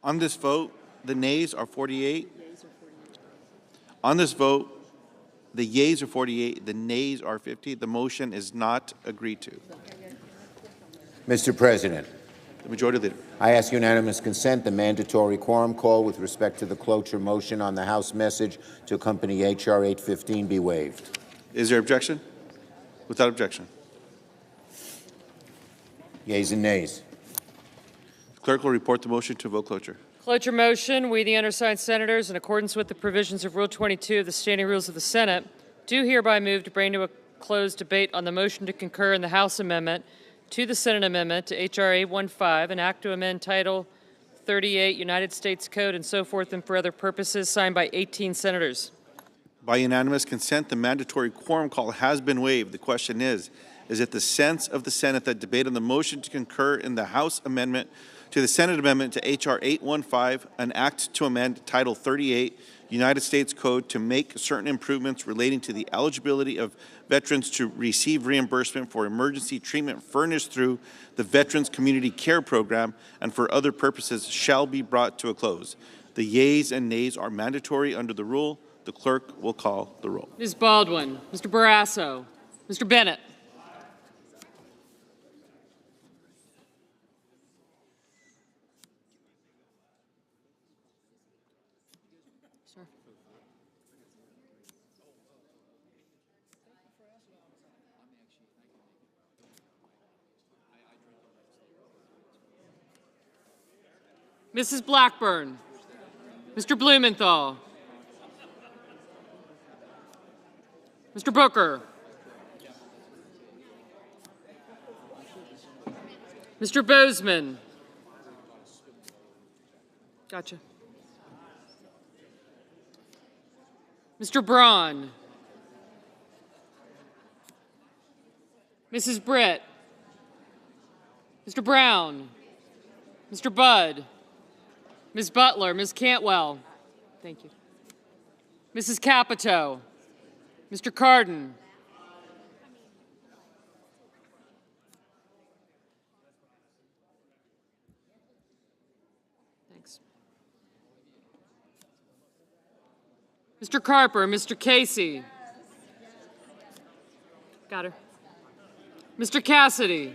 On this vote, the nays are 48. On this vote, the yeas are 48, the nays are 50. The motion is not agreed to. Mr. President, The Majority Leader. I ask unanimous consent the mandatory quorum call with respect to the cloture motion on the House message to accompany H.R. 815 be waived. Is there objection? Without objection. Yeas and nays. The clerk will report the motion to vote cloture. Cloture motion. We, the undersigned senators, in accordance with the provisions of Rule 22 of the Standing Rules of the Senate, do hereby move to bring to a closed debate on the motion to concur in the House amendment to the Senate amendment to H.R. 815, an act to amend Title 38 United States Code and so forth and for other purposes, signed by 18 senators. By unanimous consent, the mandatory quorum call has been waived. The question is it the sense of the Senate that debate on the motion to concur in the House amendment to the Senate amendment to H.R. 815, an act to amend Title 38 United States Code to make certain improvements relating to the eligibility of veterans to receive reimbursement for emergency treatment furnished through the Veterans Community Care Program and for other purposes shall be brought to a close. The yeas and nays are mandatory under the rule. The clerk will call the roll. Ms. Baldwin, Mr. Barrasso, Mr. Bennett. Mrs. Blackburn, Mr. Blumenthal, Mr. Booker, Mr. Bozeman. Gotcha. Mr. Braun, Mrs. Britt, Mr. Brown, Mr. Budd, Ms. Butler, Ms. Cantwell, thank you. Mrs. Capito, Mr. Cardin, thanks. Mr. Carper, Mr. Casey, got her. Mr. Cassidy,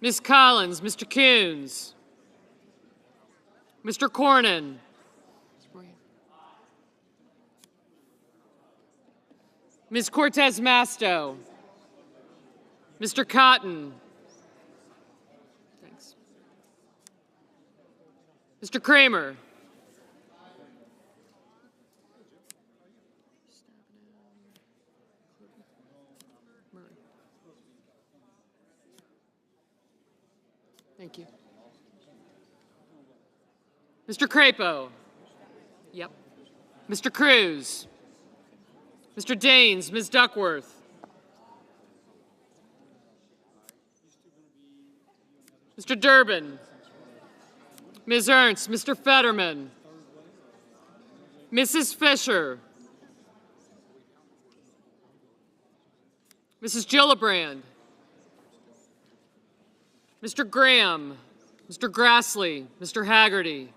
Ms. Collins, Mr. Coons, Mr. Cornyn, Ms. Cortez Masto, Mr. Cotton, thanks. Mr. Kramer, thank you. Mr. Crapo. Yep. Mr. Cruz. Mr. Daines, Ms. Duckworth. Mr. Durbin. Ms. Ernst, Mr. Fetterman. Mrs. Fisher. Mrs. Gillibrand. Mr. Graham. Mr. Grassley. Mr. Haggerty.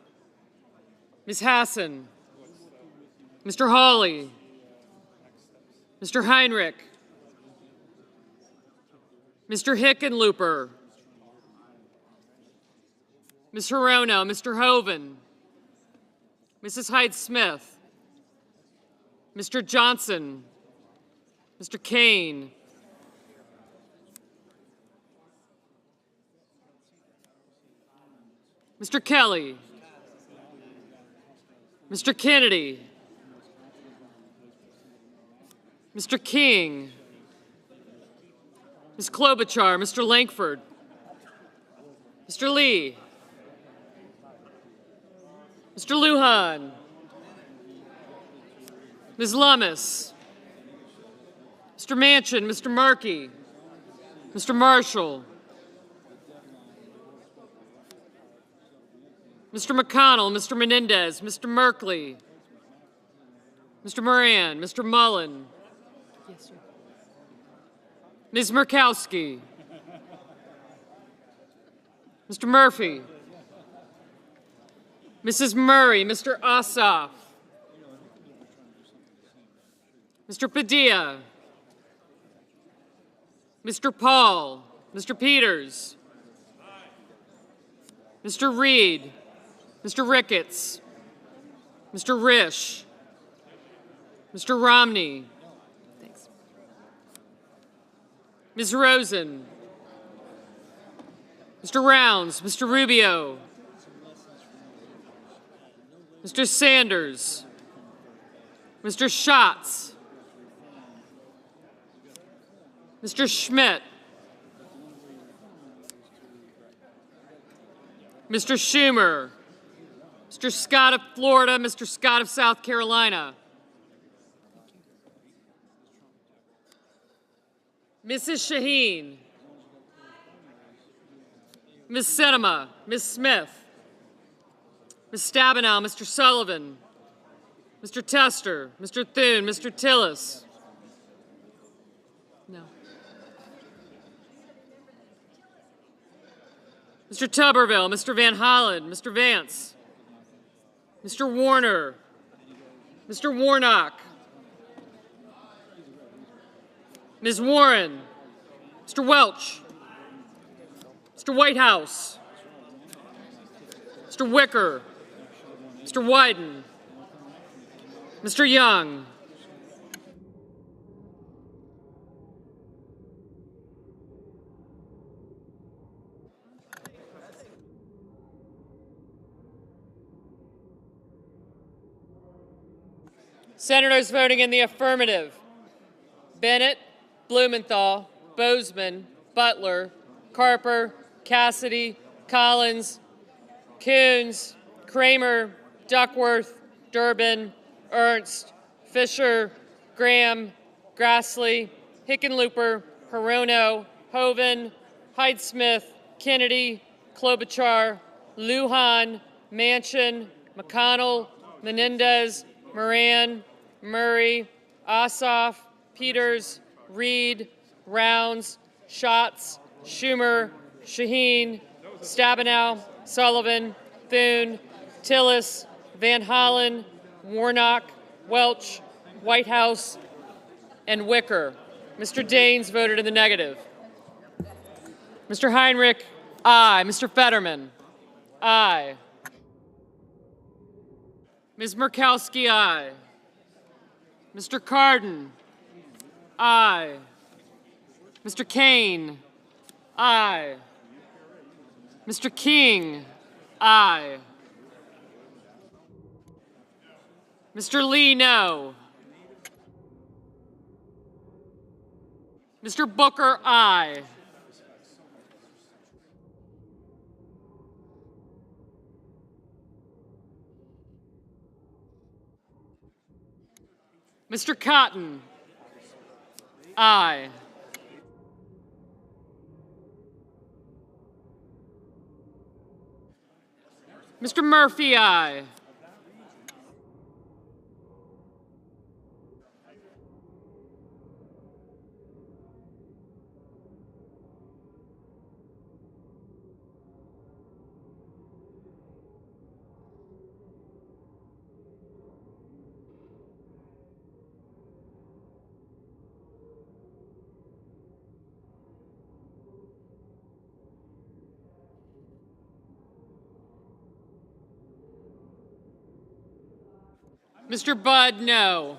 Ms. Hassan, Mr. Hawley, Mr. Heinrich, Mr. Hickenlooper, Ms. Hirono, Mr. Hoven, Mrs. Hyde-Smith, Mr. Johnson, Mr. Kane, Mr. Kelly, Mr. Kennedy, Mr. King, Ms. Klobuchar, Mr. Lankford, Mr. Lee, Mr. Lujan, Ms. Lummis, Mr. Manchin, Mr. Markey, Mr. Marshall, Mr. McConnell, Mr. Menendez, Mr. Merkley, Mr. Moran, Mr. Mullen, yes, sir. Ms. Murkowski, Mr. Murphy, Mrs. Murray, Mr. Ossoff, Mr. Padilla, Mr. Paul, Mr. Peters, Mr. Reed, Mr. Ricketts, Mr. Risch, Mr. Romney, thanks. Ms. Rosen, Mr. Rounds, Mr. Rubio, Mr. Sanders, Mr. Schatz, Mr. Schmidt, Mr. Schumer, Mr. Scott of Florida, Mr. Scott of South Carolina, Mrs. Shaheen, Ms. Sinema, Ms. Smith, Ms. Stabenow, Mr. Sullivan, Mr. Tester, Mr. Thune, Mr. Tillis. No. Mr. Tuberville, Mr. Van Hollen, Mr. Vance, Mr. Warner, Mr. Warnock, Ms. Warren, Mr. Welch, Mr. Whitehouse, Mr. Wicker, Mr. Wyden, Mr. Young, Senators voting in the affirmative: Bennett, Blumenthal, Bozeman, Butler, Carper, Cassidy, Collins, Coons, Kramer, Duckworth, Durbin, Ernst, Fisher, Graham, Grassley, Hickenlooper, Hirono, Hoeven, Hyde-Smith, Kennedy, Klobuchar, Lujan, Manchin, McConnell, Menendez, Moran, Murray, Ossoff, Peters, Reed, Rounds, Schatz, Schumer, Shaheen, Stabenow, Sullivan, Thune, Tillis, Van Hollen, Warnock, Welch, Whitehouse, and Wicker. Mr. Daines voted in the negative. Mr. Heinrich, aye. Mr. Fetterman, aye. Ms. Murkowski, aye. Mr. Cardin, aye. Mr. Kane, aye. Mr. King, aye. Mr. Lee, no. Mr. Booker, aye. Mr. Cotton, aye. Mr. Murphy, aye. Mr. Budd, no.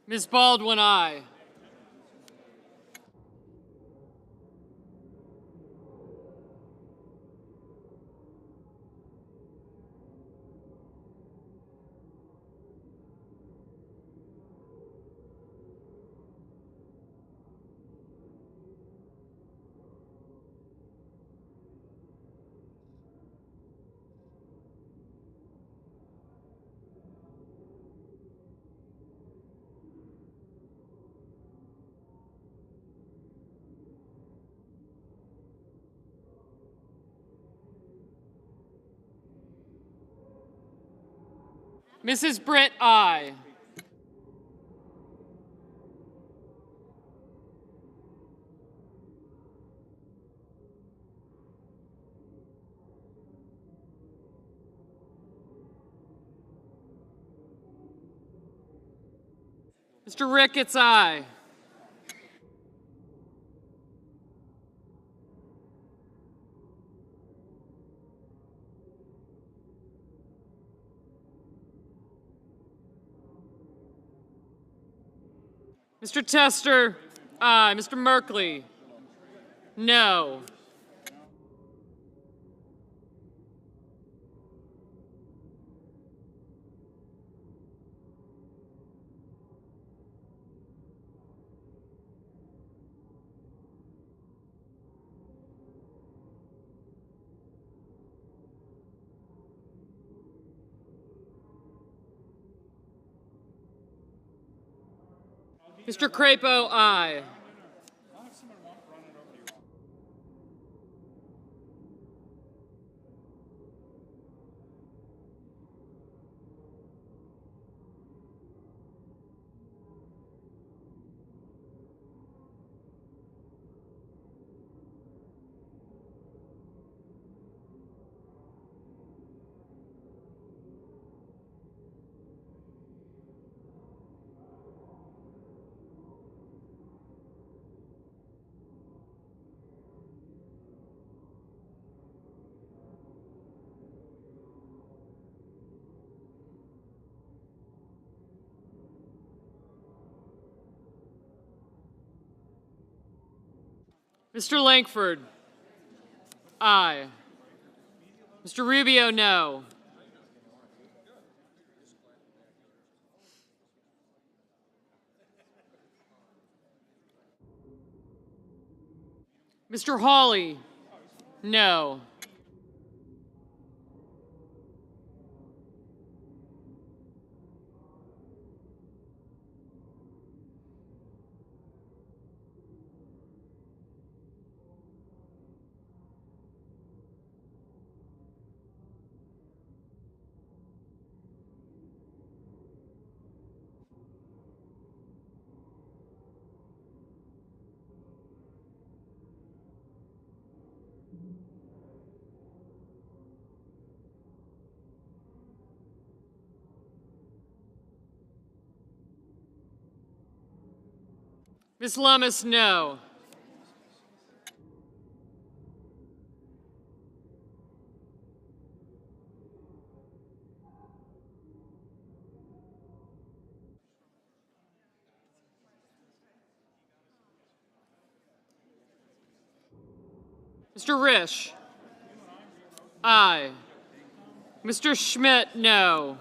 Ms. Baldwin, aye. Mrs. Britt, aye. Mr. Ricketts, aye. Mr. Tester, aye. Mr. Merkley, no. Mr. Crapo, aye. Mr. Langford, aye. Mr. Rubio, no. Mr. Hawley, no. Ms. Lummis, no. Mr. Risch, aye. Mr. Schmidt, no.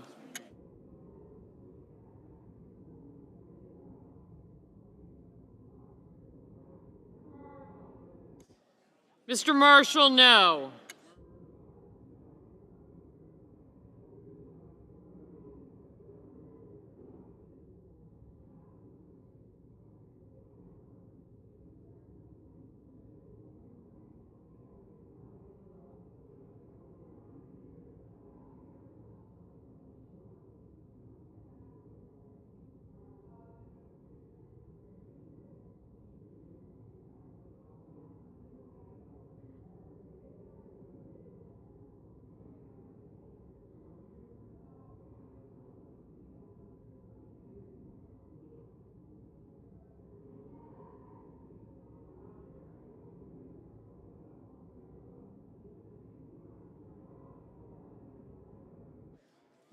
Mr. Marshall, no.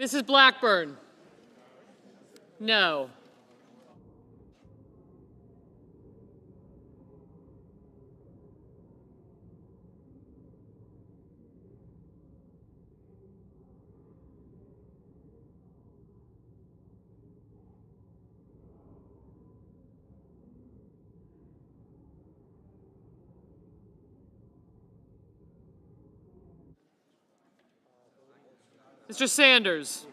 Mrs. Blackburn, no. Mr. Sanders,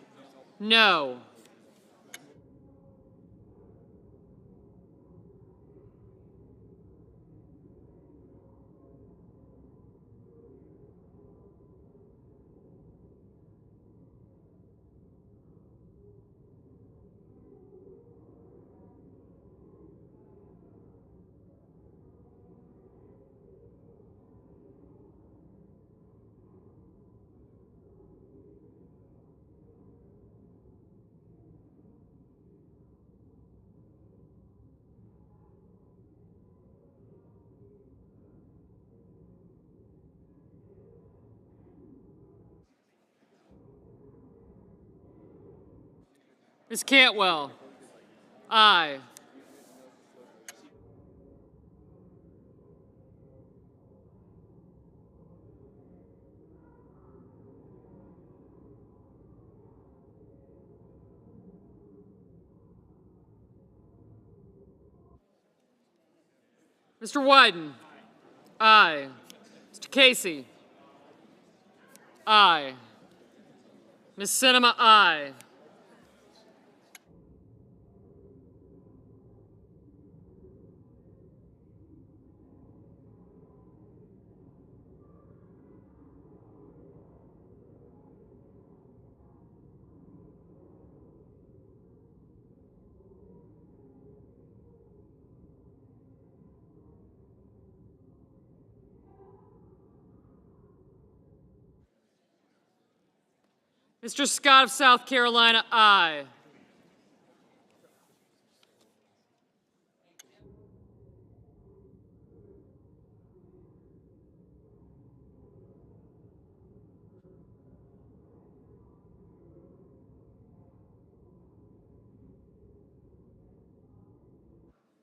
no. Ms. Cantwell? Aye. Mr. Wyden? Aye. Mr. Casey? Aye. Ms. Sinema? Aye. Mr. Scott of South Carolina? Aye.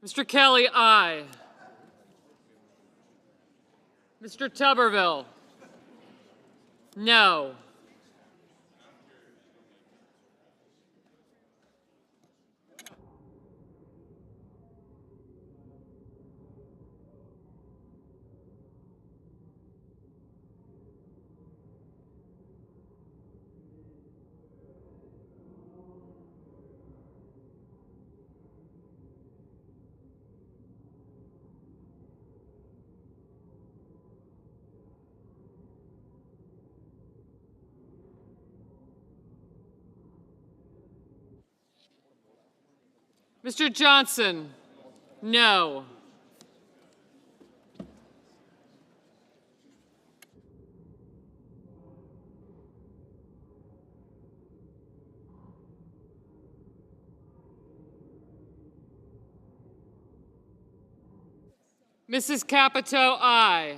Mr. Kelly? Aye. Mr. Tuberville? No. Mr. Johnson? No. Mrs. Capito? Aye.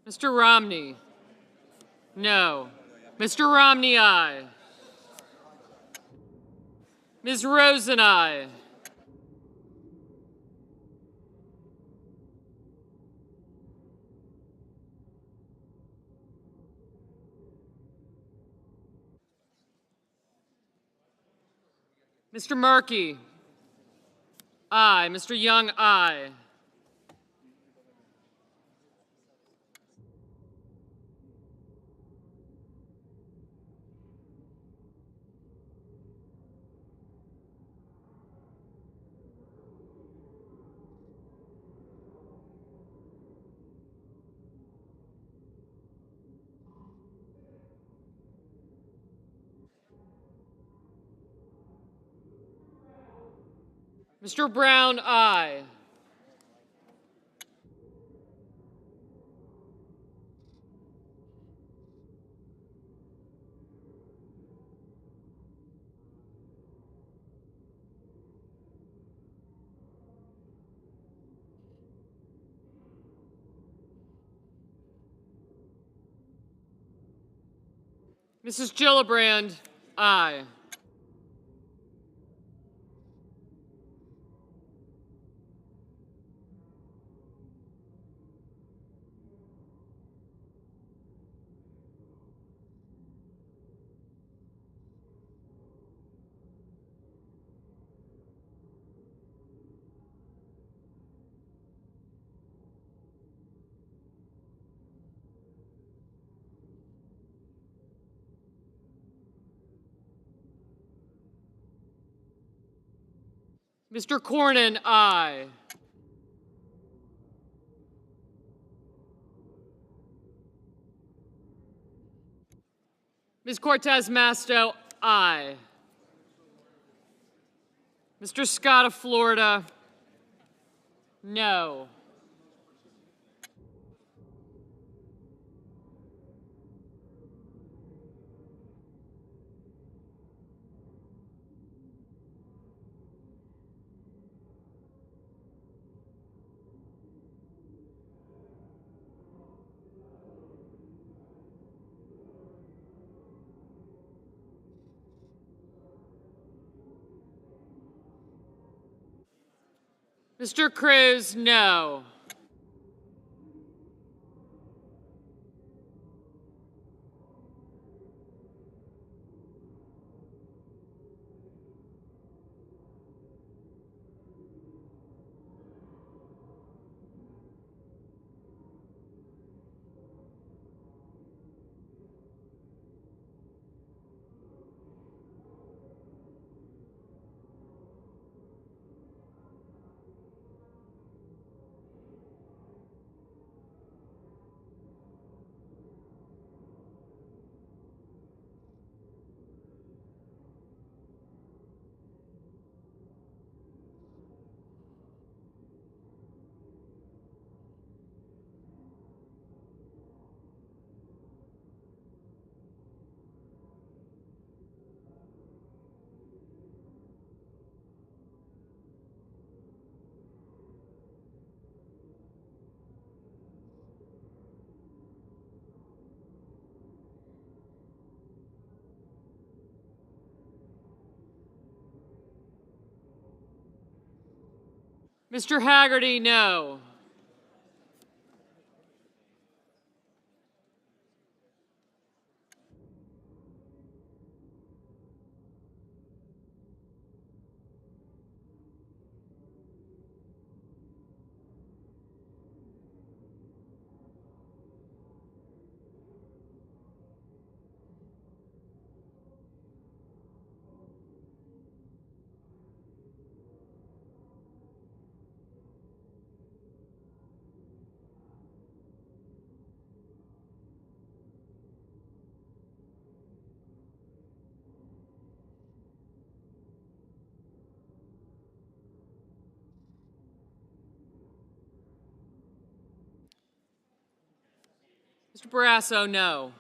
Mr. Romney? No. Mr. Romney? Aye. Ms. Rosen? Aye. Mr. Markey? Aye. Mr. Young? Aye. Mr. Brown? Aye. Mrs. Gillibrand? Aye. Mr. Cornyn, aye. Ms. Cortez Masto, aye. Mr. Scott of Florida, no. Mr. Cruz, no. Mr. Haggerty, no. Mr. Barrasso, no.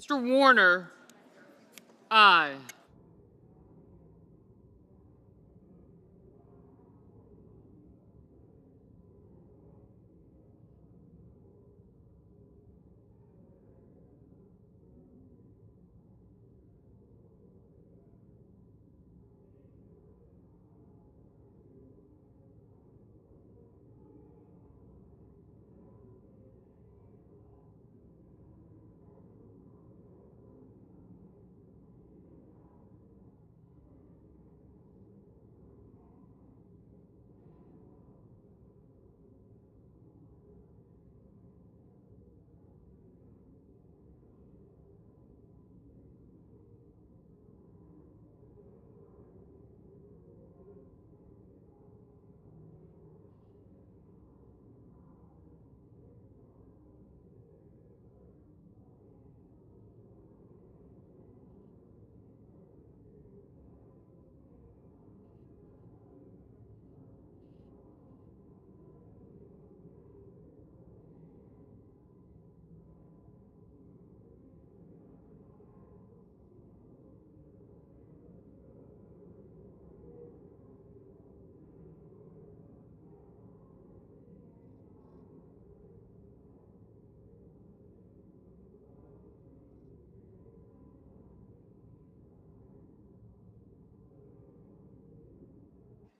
Mr. Warner, aye.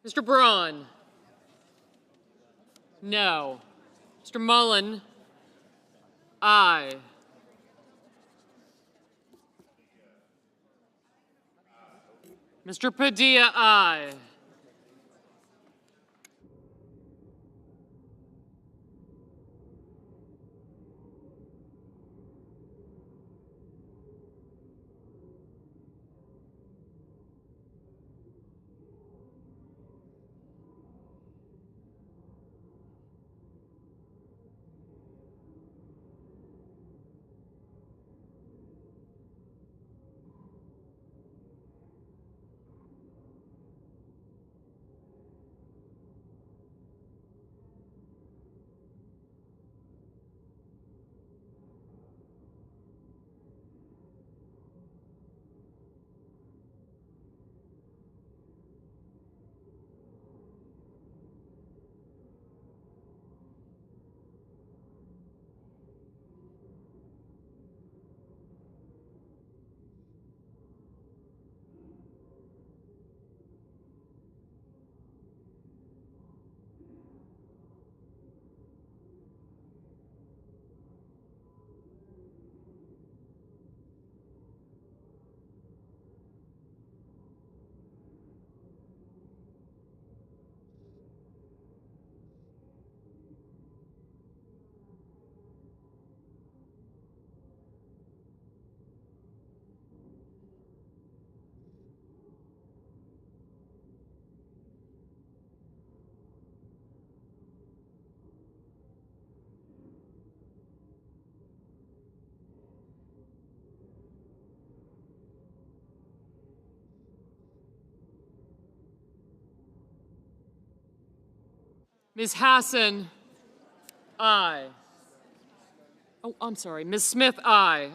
Mr. Braun? No. Mr. Mullen? Aye. Mr. Padilla? Aye. Ms. Hassan? Aye. Oh, I'm sorry. Ms. Smith? Aye.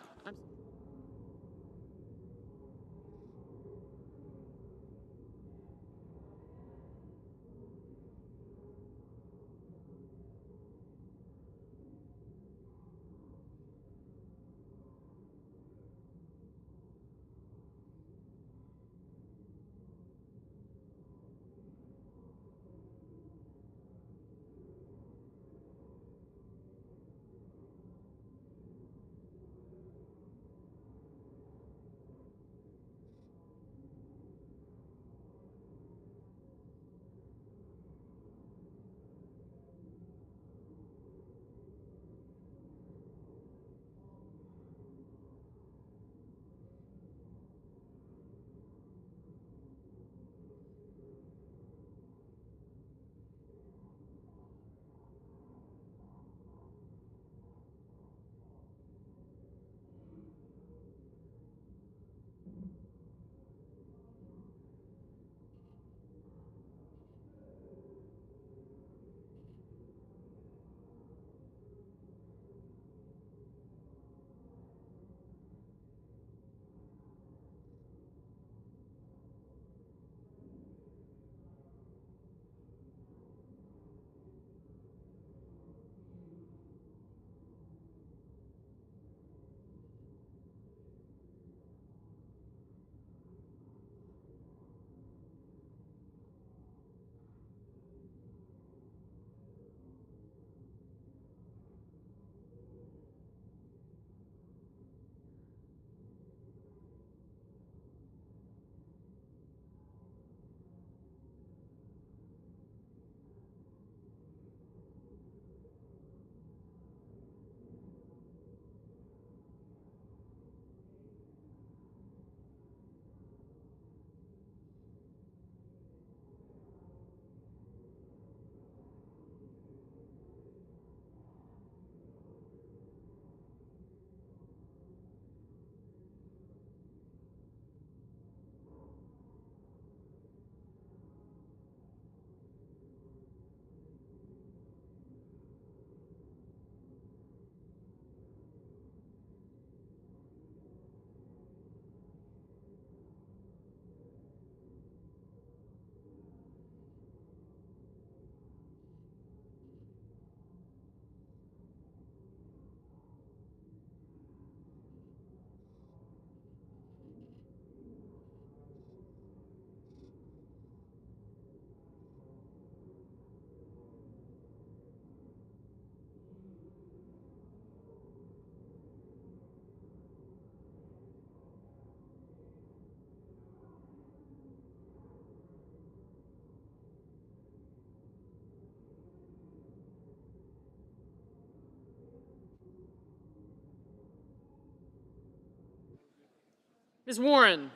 Ms. Warren?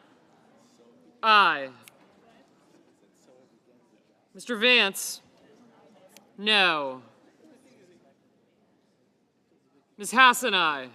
Aye. Mr. Vance? No. Ms. Hassan, aye.